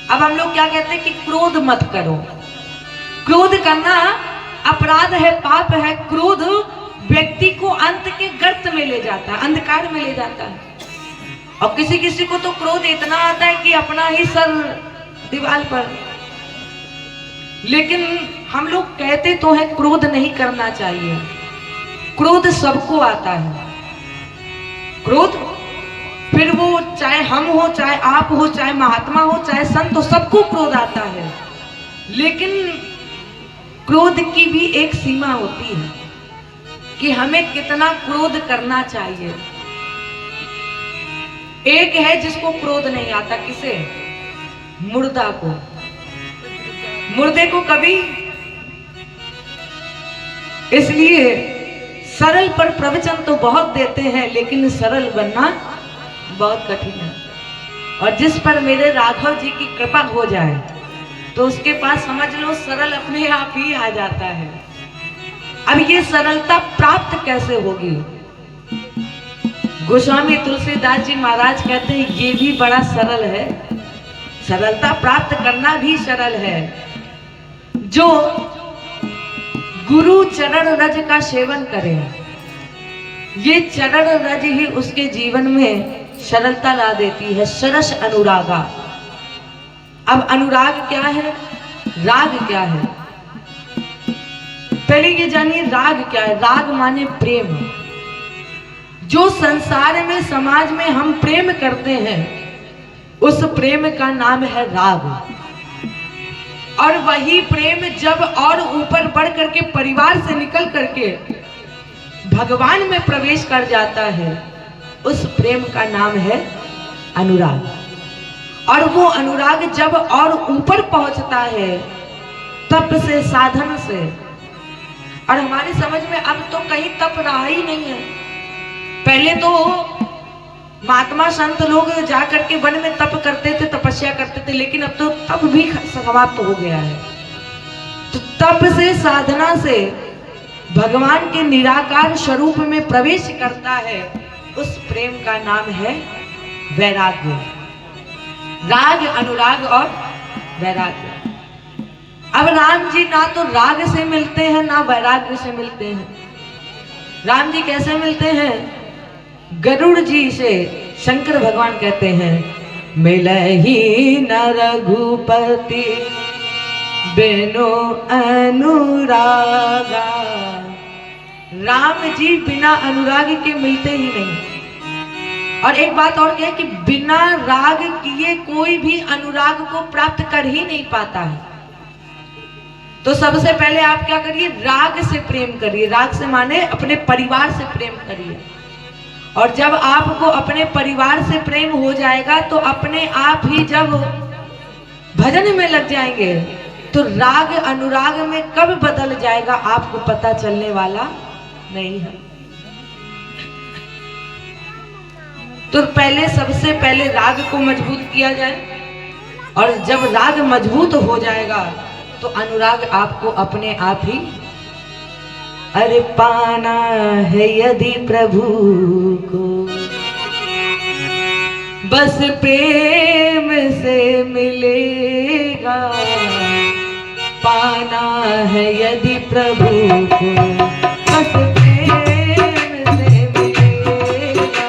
अब हम लोग क्या कहते हैं कि क्रोध मत करो। क्रोध करना अपराध है, पाप है। क्रोध व्यक्ति को अंत के गर्त में ले जाता है, अंधकार में ले जाता है। और किसी किसी को तो क्रोध इतना आता है कि अपना ही सर दीवार पर। लेकिन हम लोग कहते तो है क्रोध नहीं करना चाहिए। क्रोध सबको आता है। क्रोध फिर वो चाहे हम हो, चाहे आप हो, चाहे महात्मा हो, चाहे संत हो, सबको क्रोध आता है। लेकिन क्रोध की भी एक सीमा होती है कि हमें कितना क्रोध करना चाहिए। एक है जिसको क्रोध नहीं आता, किसे? मुर्दा को। मुर्दे को कभी। इसलिए सरल पर प्रवचन तो बहुत देते हैं, लेकिन सरल बनना बहुत कठिन है। और जिस पर मेरे राघव जी की कृपा हो जाए तो उसके पास समझ लो सरल अपने आप ही आ जाता है। अब ये सरलता प्राप्त कैसे होगी? गोस्वामी तुलसीदास जी महाराज कहते हैं ये भी बड़ा सरल है। सरलता प्राप्त करना भी सरल है। जो गुरु चरण रज का सेवन करे, ये चरण रज ही उसके जीवन में सरलता ला देती है। सरस अनुरागा। अब अनुराग क्या है, राग क्या है? पहले ये जानिए राग क्या है। राग माने प्रेम। जो संसार में, समाज में हम प्रेम करते हैं, उस प्रेम का नाम है राग। और वही प्रेम जब और ऊपर बढ़ करके परिवार से निकल करके भगवान में प्रवेश कर जाता है, उस प्रेम का नाम है अनुराग। और वो अनुराग जब और ऊपर पहुंचता है, तप से, साधन से। और हमारी समझ में अब तो कहीं तप रहा ही नहीं है। पहले तो महात्मा संत लोग जाकर के वन में तप करते थे, तपस्या करते थे, लेकिन अब तो तप भी समाप्त हो गया है। तो तप से, साधना से भगवान के निराकार स्वरूप में प्रवेश करता है, उस प्रेम का नाम है वैराग्य। राग, अनुराग और वैराग्य। अब राम जी ना तो राग से मिलते हैं ना वैराग्य से मिलते हैं। राम जी कैसे मिलते हैं? गरुड़ जी से शंकर भगवान कहते हैं, मिलहि न रघुपति बिनु अनुरागा। राम जी बिना अनुराग के मिलते ही नहीं। और एक बात और क्या है कि बिना राग किए कोई भी अनुराग को प्राप्त कर ही नहीं पाता है। तो सबसे पहले आप क्या करिए, राग से प्रेम करिए। राग से माने अपने परिवार से प्रेम करिए। और जब आपको अपने परिवार से प्रेम हो जाएगा तो अपने आप ही जब भजन में लग जाएंगे तो राग अनुराग में कब बदल जाएगा आपको पता चलने वाला नहीं है। तो पहले सबसे पहले राग को मजबूत किया जाए। और जब राग मजबूत हो जाएगा तो अनुराग आपको अपने आप ही, अरे पाना है यदि प्रभु को बस प्रेम से मिलेगा। पाना है यदि प्रभु को बस प्रेम से मिलेगा।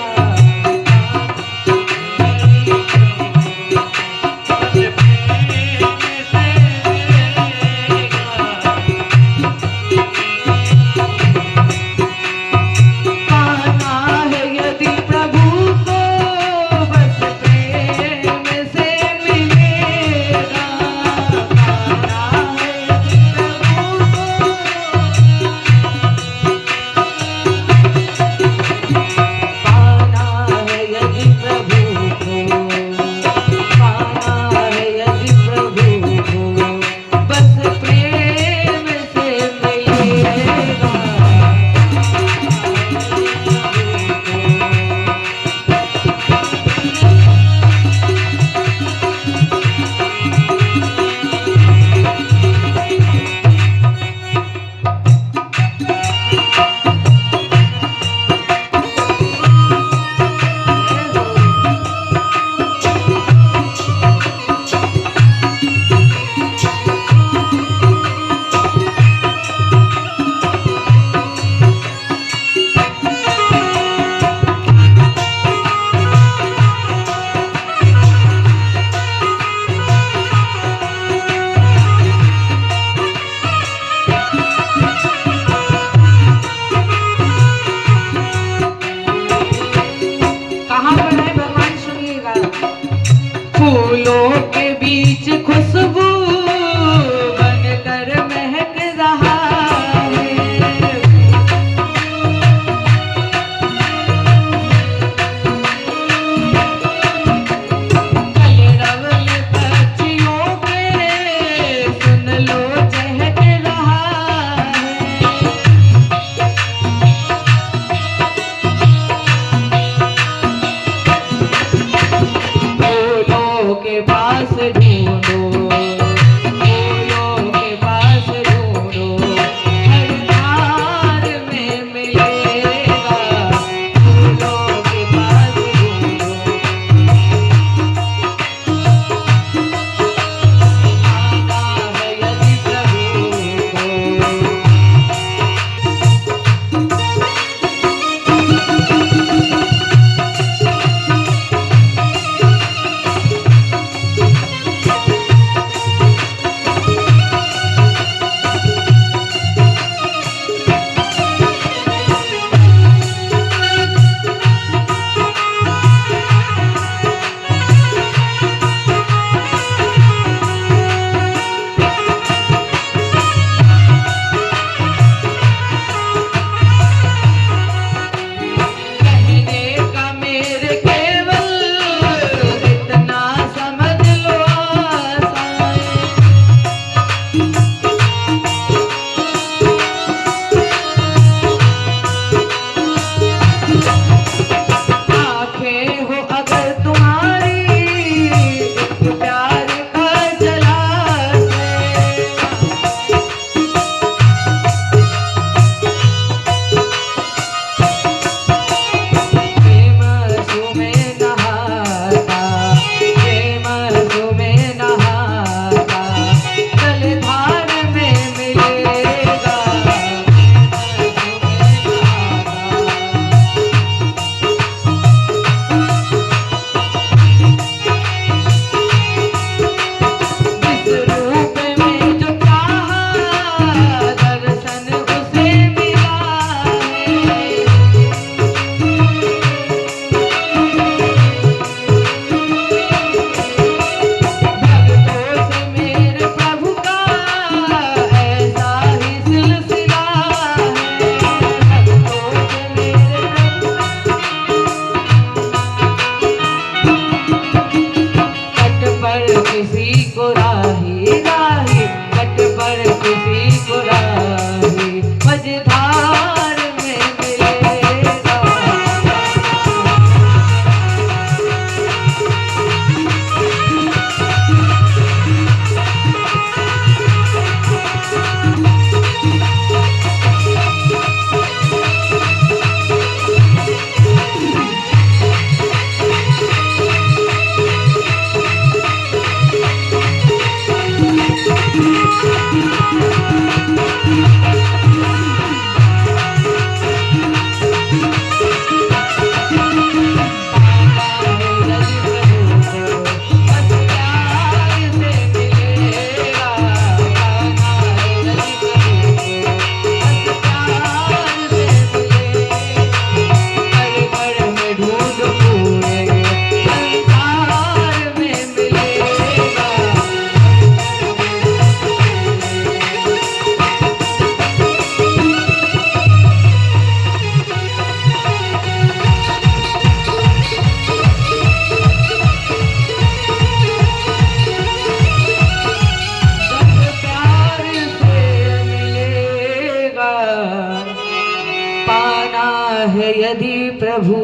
यदि प्रभु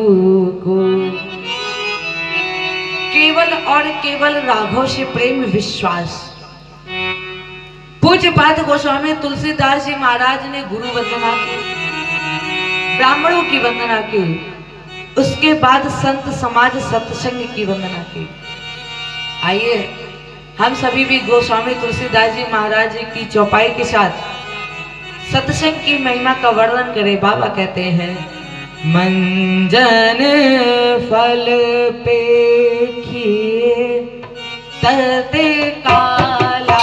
को केवल और केवल राघव से प्रेम विश्वास। पूज्यपाद गोस्वामी तुलसीदास जी महाराज ने गुरु वंदना की, ब्राह्मणों की वंदना की, उसके बाद संत समाज सत्संग की वंदना की। आइए हम सभी भी गोस्वामी तुलसीदास जी महाराज जी की चौपाई के साथ सत्संग की महिमा का वर्णन करें। बाबा कहते हैं, मंजन फल पेखिए तते काला,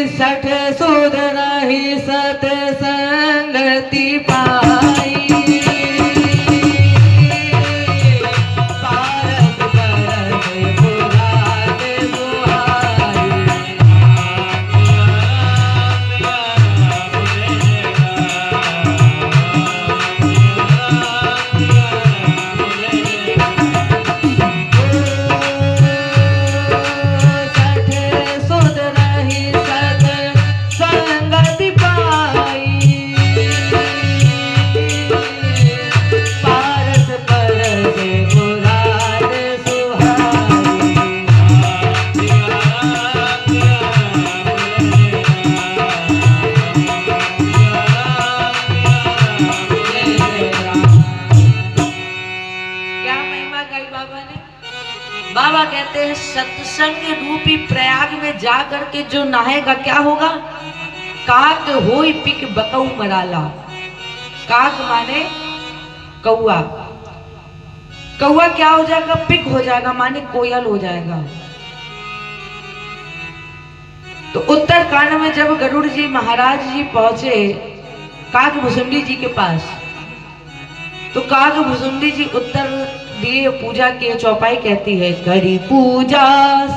सठ सुध रही सतसंगति पाई, पारस परस पुराण बाबा कहते हैं सत्संग रूपी प्रयाग में जा करके जो नहाएगा क्या होगा? काक होई पिक बकऊ मराला। काक माने कौआ, कौआ क्या हो जाएगा? पिक हो जाएगा, माने कोयल हो जाएगा। तो उत्तरकांड में जब गरुड़ जी महाराज जी पहुंचे काक भुसुंडी जी के पास, तो काक भुसुंडी जी उत्तर दिए, पूजा की चौपाई कहती है, करी पूजा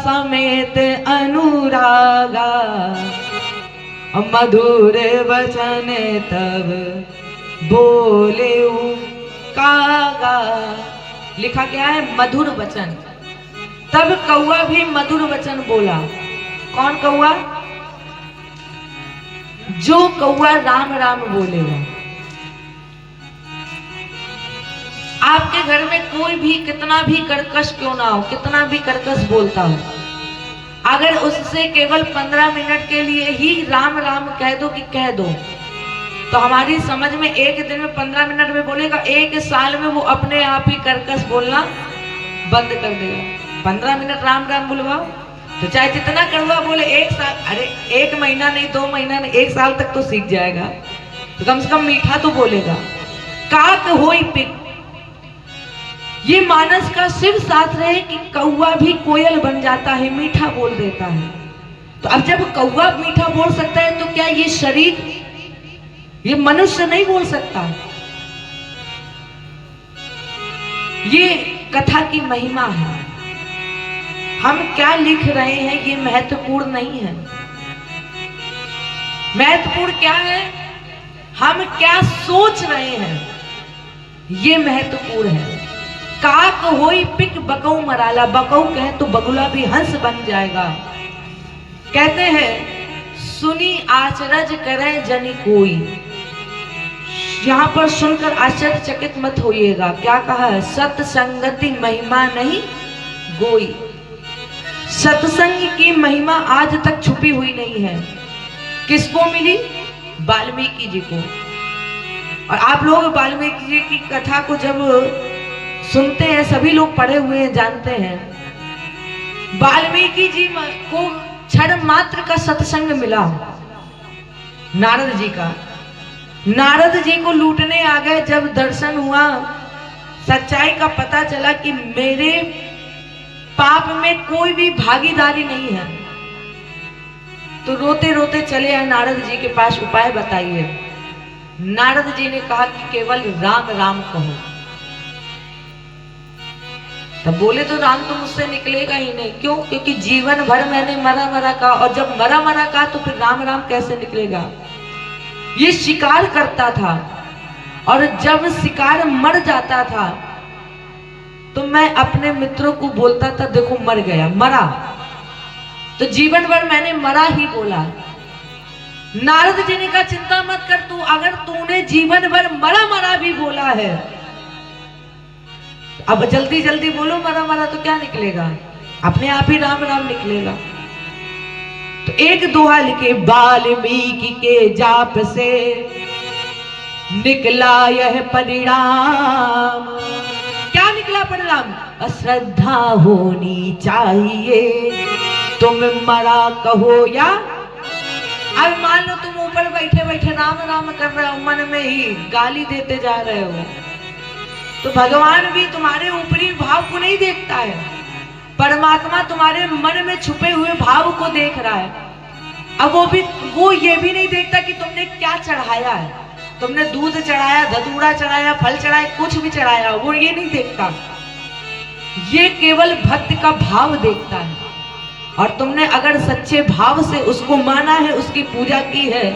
समेत अनुरागा, मधुर वचन तब बोले कागा। लिखा क्या है? मधुर वचन। तब कौआ भी मधुर वचन बोला। कौन कौआ? जो कौआ राम राम बोलेगा। आपके घर में कोई भी कितना भी कर्कश क्यों ना हो, कितना भी कर्कश बोलता हो, अगर उससे केवल 15 मिनट के लिए ही राम राम कह दो कि कह दो, तो हमारी समझ में एक दिन में 15 मिनट में बोलेगा, एक साल में वो अपने आप ही कर्कश बोलना बंद कर देगा। 15 मिनट राम राम बुलवाओ तो चाहे जितना कड़वा बोले, एक साल, अरे 1 महीना नहीं, 2 महीना नहीं, 1 साल तक तो सीख जाएगा, तो कम से कम मीठा तो बोलेगा। काक होई पिक, ये मानस का शिव शास्त्र है कि कौआ भी कोयल बन जाता है, मीठा बोल देता है। तो अब जब कौआ मीठा बोल सकता है, तो क्या ये शरीर, ये मनुष्य नहीं बोल सकता? ये कथा की महिमा है। हम क्या लिख रहे हैं ये महत्वपूर्ण नहीं है। महत्वपूर्ण क्या है, हम क्या सोच रहे हैं ये महत्वपूर्ण है। काक होई पिक बकऊ मराला, बकऊ कहे तो बगुला भी हंस बन जाएगा। कहते हैं सुनी आचरज करे जनी कोई, यहां पर सुनकर आश्चर्यचकित मत होइएगा। क्या कहा है, सत्संगति महिमा नहीं गोई। सत्संग की महिमा आज तक छुपी हुई नहीं है। किसको मिली, वाल्मीकि जी को। और आप लोग वाल्मीकि जी की कथा को जब सुनते हैं, सभी लोग पढ़े हुए हैं, जानते हैं वाल्मीकि जी को क्षण मात्र का सत्संग मिला नारद जी का। नारद जी को लूटने आ गए, जब दर्शन हुआ, सच्चाई का पता चला कि मेरे पाप में कोई भी भागीदारी नहीं है, तो रोते रोते चले आए नारद जी के पास, उपाय बताइए। नारद जी ने कहा कि केवल राम राम कहो। तब बोले तो राम तो मुझसे निकलेगा ही नहीं। क्यों, क्योंकि जीवन भर मैंने मरा मरा कहा, और जब मरा मरा कहा तो फिर राम राम कैसे निकलेगा। ये शिकार करता था, और जब शिकार मर जाता था तो मैं अपने मित्रों को बोलता था देखो मर गया, मरा तो जीवन भर मैंने मरा ही बोला। नारद जी ने कहा चिंता मत कर, तू अगर तूने जीवन भर मरा मरा भी बोला है, अब जल्दी जल्दी बोलो मरा मरा तो क्या निकलेगा, अपने आप ही राम राम निकलेगा। तो एक दोहा लिखे, वाल्मीकि के जाप से निकला यह परिणाम। क्या निकला परिणाम, अश्रद्धा होनी चाहिए, तुम मरा कहो या। अब मान लो तुम ऊपर बैठे बैठे राम राम कर रहे हो, मन में ही गाली देते जा रहे हो, तो भगवान भी तुम्हारे ऊपरी भाव को नहीं देखता है, परमात्मा तुम्हारे मन में छुपे हुए भाव को देख रहा है। अब वो ये भी नहीं देखता कि तुमने क्या चढ़ाया है, तुमने दूध चढ़ाया, धतूरा चढ़ाया, फल चढ़ाया, कुछ भी चढ़ाया, वो ये नहीं देखता। ये केवल भक्त का भाव देखता है, और तुमने अगर सच्चे भाव से उसको माना है, उसकी पूजा की है,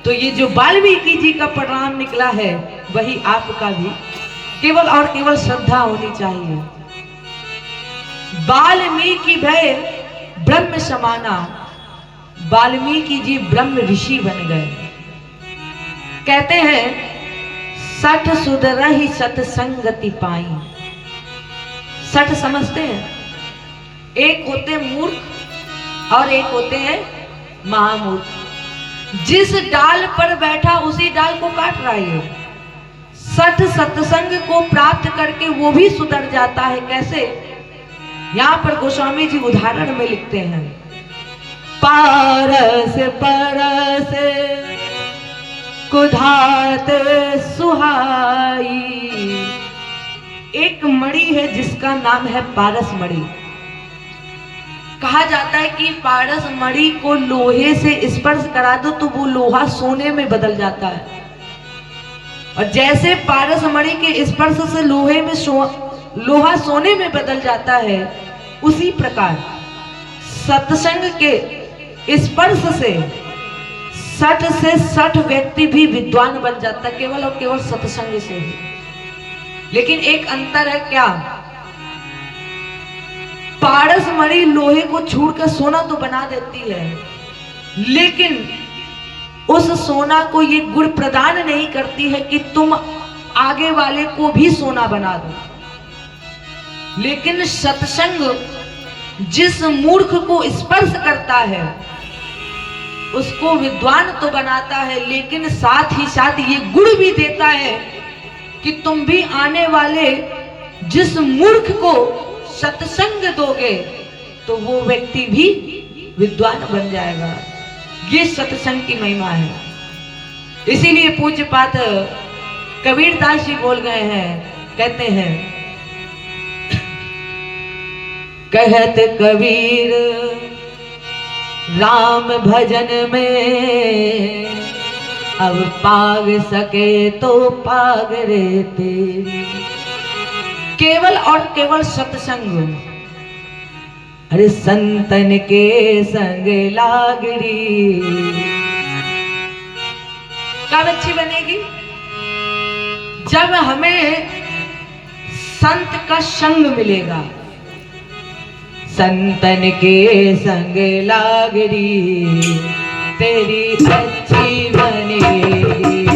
तो ये जो वाल्मीकि जी का परिणाम निकला है वही आपका भी केवल और केवल श्रद्धा होनी चाहिए। वाल्मीकि भय ब्रह्म समाना, वाल्मीकि जी ब्रह्म ऋषि बन गए। कहते हैं सठ सुधरहि सत्संगति पाई। सठ समझते हैं, एक होते मूर्ख और एक होते हैं महामूर्ख। जिस डाल पर बैठा उसी डाल को काट रहा है। सठ सत्संग को प्राप्त करके वो भी सुधर जाता है। कैसे, यहाँ पर गोस्वामी जी उदाहरण में लिखते हैं, पारस परस कुधात सुहाई। एक मणि है जिसका नाम है पारस मणि। कहा जाता है कि पारस मणि को लोहे से स्पर्श करा दो तो वो लोहा सोने में बदल जाता है, और जैसे पारस मणि के स्पर्श से लोहे में लोहा सोने में बदल जाता है, उसी प्रकार सत्संग के स्पर्श से 60 से 60 व्यक्ति भी विद्वान बन जाता है, केवल और केवल सत्संग से ही। लेकिन एक अंतर है, क्या, पारस मणि लोहे को छूटकर सोना तो बना देती है, लेकिन उस सोना को ये गुण प्रदान नहीं करती है कि तुम आगे वाले को भी सोना बना दो। लेकिन सत्संग जिस मूर्ख को स्पर्श करता है उसको विद्वान तो बनाता है, लेकिन साथ ही साथ ये गुण भी देता है कि तुम भी आने वाले जिस मूर्ख को सत्संग दोगे तो वो व्यक्ति भी विद्वान बन जाएगा। ये सत्संग की महिमा है। इसीलिए पूज्यपाद कबीरदास जी बोल गए हैं, कहते हैं, कहत कबीर राम भजन में अब पाग सके तो पाग रे तेरी। केवल और केवल सत्संग, अरे संतन के संग लागरी कब अच्छी बनेगी? जब हमें संत का संग मिलेगा। संतन के संग लागरी तेरी अच्छी बनेगी।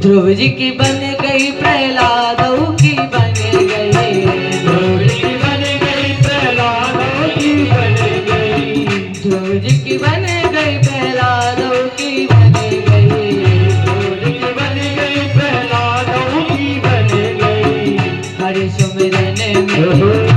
ध्रुव जी की बन गई प्रहलादों की बन गई। ध्रुव जी की बन गई प्रहलादों की बन गई। ध्रुव जी की बन गई प्रहलादों की बन गई। ध्रुव जी की बन गई प्रहलादों की बन गई। हरि सुमिरन में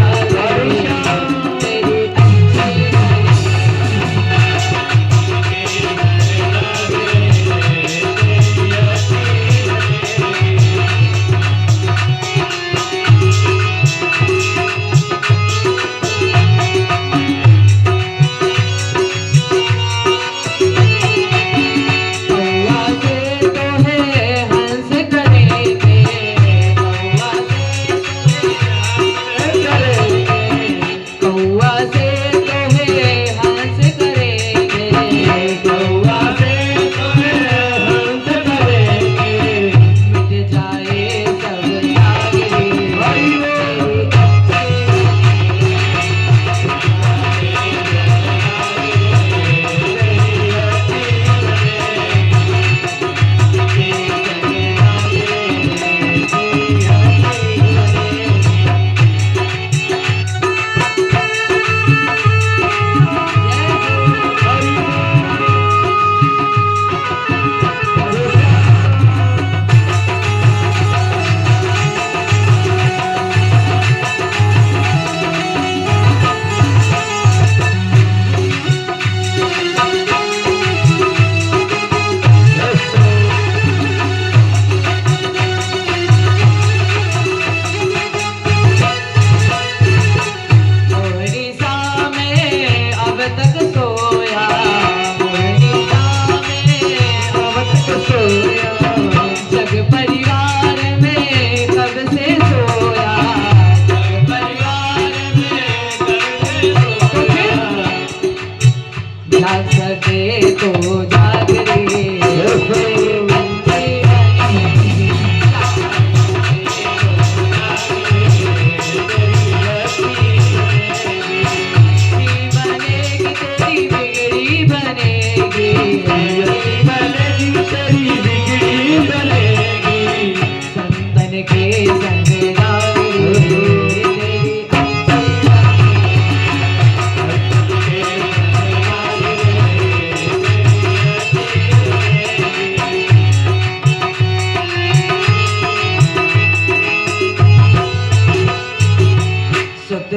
करे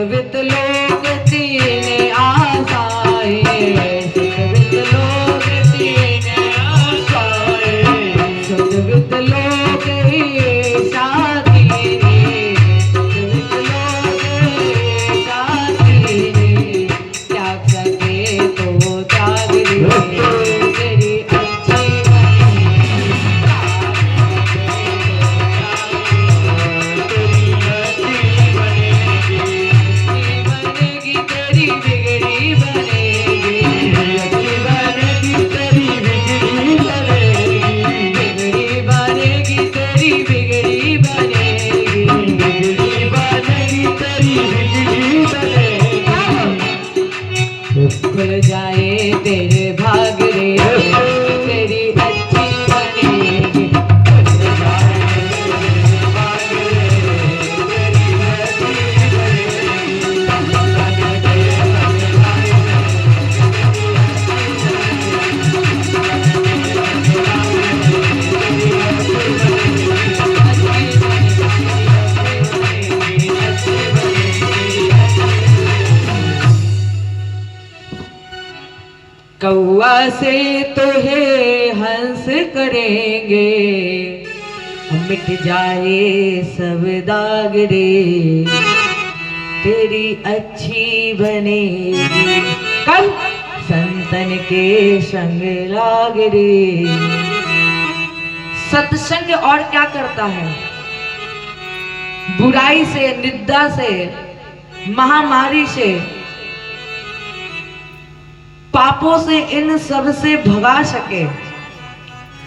वित लोक तीन आसाए, सुत वित लोक तीन आसाए, सुत वित लोक साथी रे, सुत वित लोक साथी रे, त्याग सके तो त्याग रे, तेरी अच्छी बनेगी, तेरी बिगड़ी बनेगी, बिगड़ी बनेगी, तेरी बिगड़ी बनेगी, खुल जाए तेरे भाग रे, तेरी अच्छी बनेगी, कौआ से तो है हंस करेंगे, मिट जाए सब दाग रे, तेरी अच्छी बनेगी, कल संतन के संग लाग रे। सत्संग और क्या करता है? बुराई से, निंदा से, महामारी से, पापों से, इन सब से भगा सके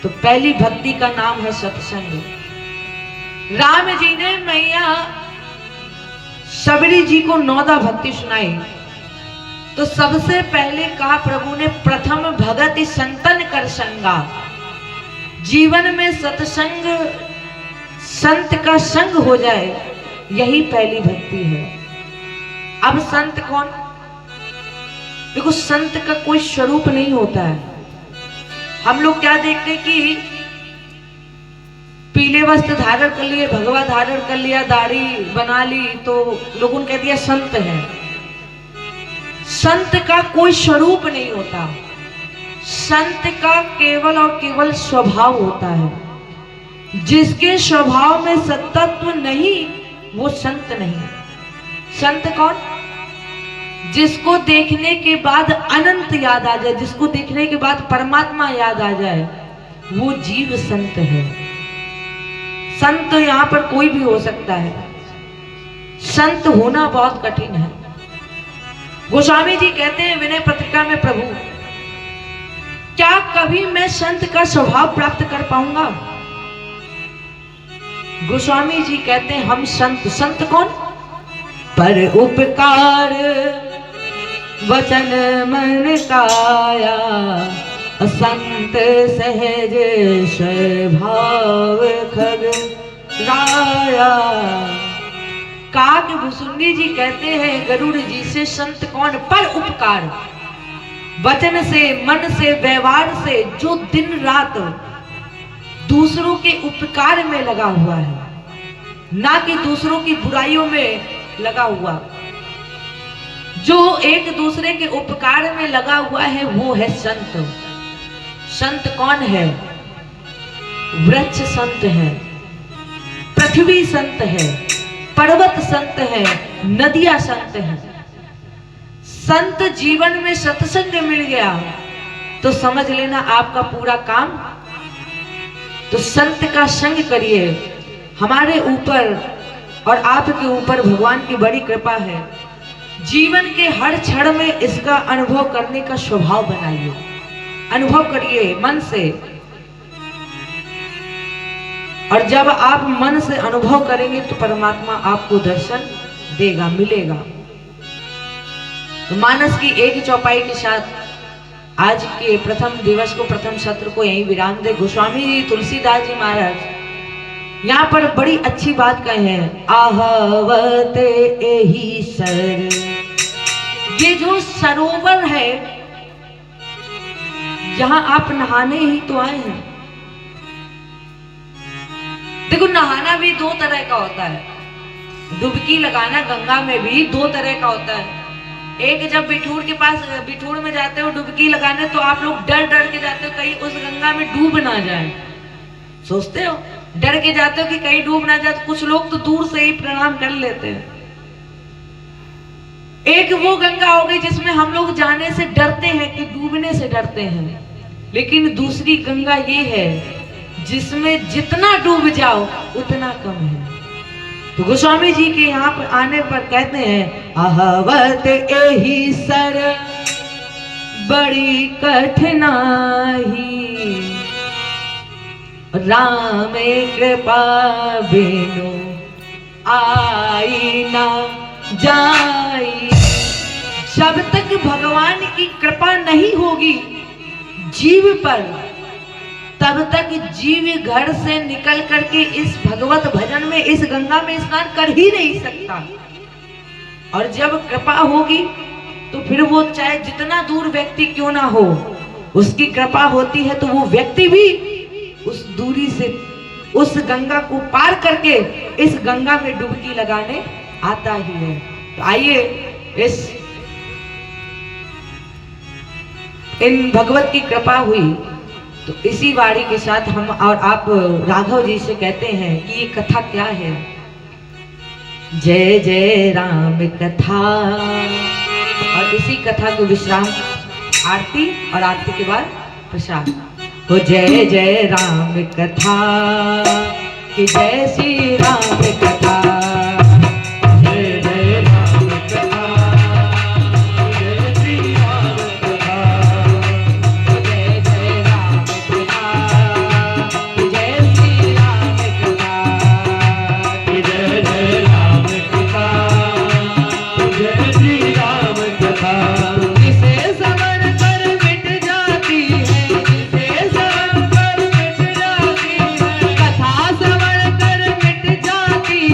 तो पहली भक्ति का नाम है सत्संग। राम जी ने मैया शबरी जी को 9 भक्ति सुनाई तो सबसे पहले कहा प्रभु ने प्रथम भगत संतन कर संगा। जीवन में सत्संग, संत का संग हो जाए, यही पहली भक्ति है। अब संत कौन? देखो, संत का कोई स्वरूप नहीं होता है। हम लोग क्या देखते हैं कि पीले वस्त्र धारण कर लिए, भगवा धारण कर लिया, दाढ़ी बना ली तो लोगों ने कह दिया संत है। संत का कोई स्वरूप नहीं होता। संत का केवल और केवल स्वभाव होता है। जिसके स्वभाव में सत्तत्व नहीं, वो संत नहीं। संत कौन? जिसको देखने के बाद अनंत याद आ जाए, जिसको देखने के बाद परमात्मा याद आ जाए, वो जीव संत है। संत तो यहाँ पर कोई भी हो सकता है। संत होना बहुत कठिन है। गोस्वामी जी कहते हैं विनय पत्रिका में, प्रभु क्या कभी मैं संत का स्वभाव प्राप्त कर पाऊंगा? गोस्वामी जी कहते हैं हम संत। संत कौन? पर उपकार वचन मन काया, असंत सहज स्वभाव खग राया। काक भुसुंडी जी कहते हैं गरुड़ जी से संत कौन? पर उपकार, वचन से, मन से, व्यवहार से जो दिन रात दूसरों के उपकार में लगा हुआ है, ना कि दूसरों की बुराइयों में लगा हुआ। जो एक दूसरे के उपकार में लगा हुआ है वो है संत। संत कौन है? वृक्ष संत है, पृथ्वी संत है, पर्वत संत है, नदियां संत है। संत जीवन में सत्संग मिल गया तो समझ लेना आपका पूरा काम। तो संत का संग करिए। हमारे ऊपर और आपके ऊपर भगवान की बड़ी कृपा है। जीवन के हर क्षण में इसका अनुभव करने का स्वभाव बनाइए। अनुभव करिए मन से, और जब आप मन से अनुभव करेंगे तो परमात्मा आपको दर्शन देगा, मिलेगा। तो मानस की एक चौपाई के साथ आज के प्रथम दिवस को, प्रथम सत्र को यहीं विराम दे। गोस्वामी जी तुलसीदास जी महाराज यहाँ पर बड़ी अच्छी बात कहे हैं, आहवत एही सर। ये जो सरोवर है, यहाँ आप नहाने ही तो आए हैं। देखो, नहाना भी दो तरह का होता है। डुबकी लगाना गंगा में भी दो तरह का होता है। एक, जब बिठूर के पास, बिठूर में जाते हो डुबकी लगाने, तो आप लोग डर डर के जाते हो कहीं उस गंगा में डूब ना जाए, सोचते हो, डर के जाते हो कि कहीं डूब ना जाए। तो कुछ लोग तो दूर से ही प्रणाम कर लेते हैं। एक वो गंगा हो गई जिसमें हम लोग जाने से डरते हैं, कि डूबने से डरते हैं। लेकिन दूसरी गंगा ये है जिसमें जितना डूब जाओ उतना कम है। तो गोस्वामी जी के यहाँ पर आने पर कहते हैं, अहवत एही सर बड़ी कठिनाई, राम कृपा बिनु आई ना जाई। जब तक भगवान की कृपा नहीं होगी जीव पर, तब तक जीव घर से निकल करके इस भगवत भजन में, इस गंगा में स्नान कर ही नहीं सकता। और जब कृपा होगी तो फिर वो चाहे जितना दूर व्यक्ति क्यों ना हो, उसकी कृपा होती है तो वो व्यक्ति भी उस दूरी से उस गंगा को पार करके इस गंगा में डुबकी लगाने आता ही है। तो आइए इन भगवत की कृपा हुई तो इसी वाणी के साथ हम और आप राघव जी से कहते हैं कि ये कथा क्या है। जय जय राम कथा, और इसी कथा को विश्राम आरती, और आरती के बाद प्रसाद। हो जय जय राम कथा, कि जय श्री राम कथा, जय जय राम कथा, जय श्री राम कथा, जय जय राम कथा, जय श्री राम कथा, जय जय राम कथा, जय श्री राम कथा। जिसे श्रवण कर मिट जाती है, जिसे श्रवण कर मिट जाती है, कथा श्रवण कर मिट जाती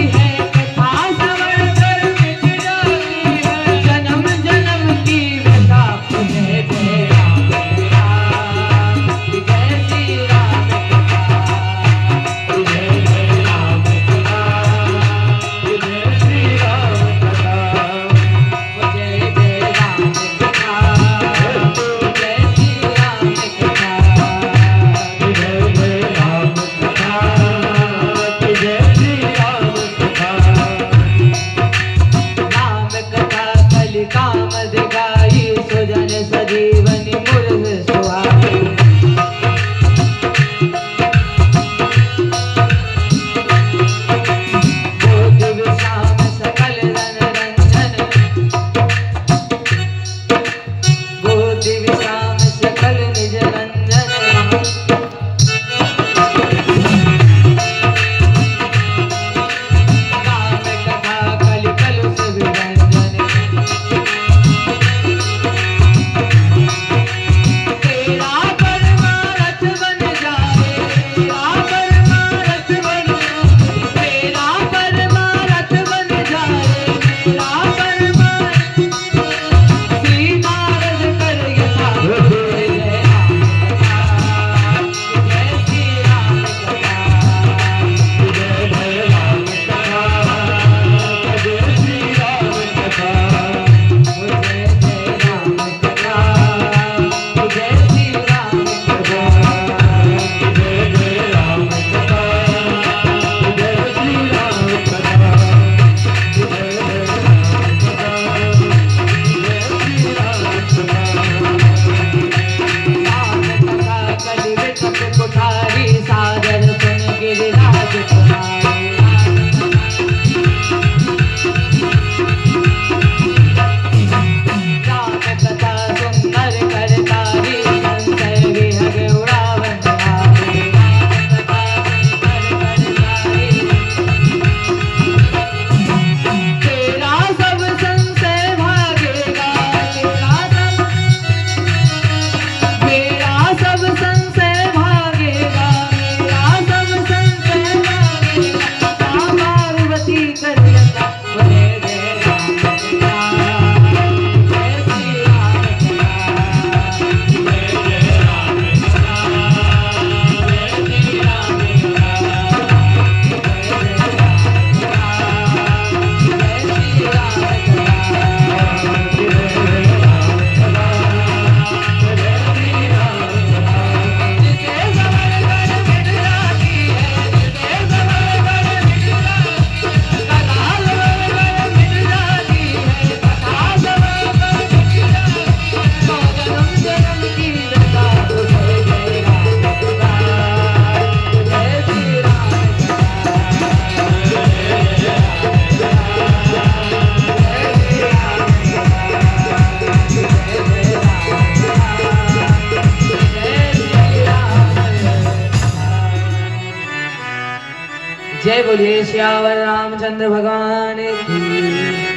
जय बोलिए श्यावर रामचंद्र भगवान की।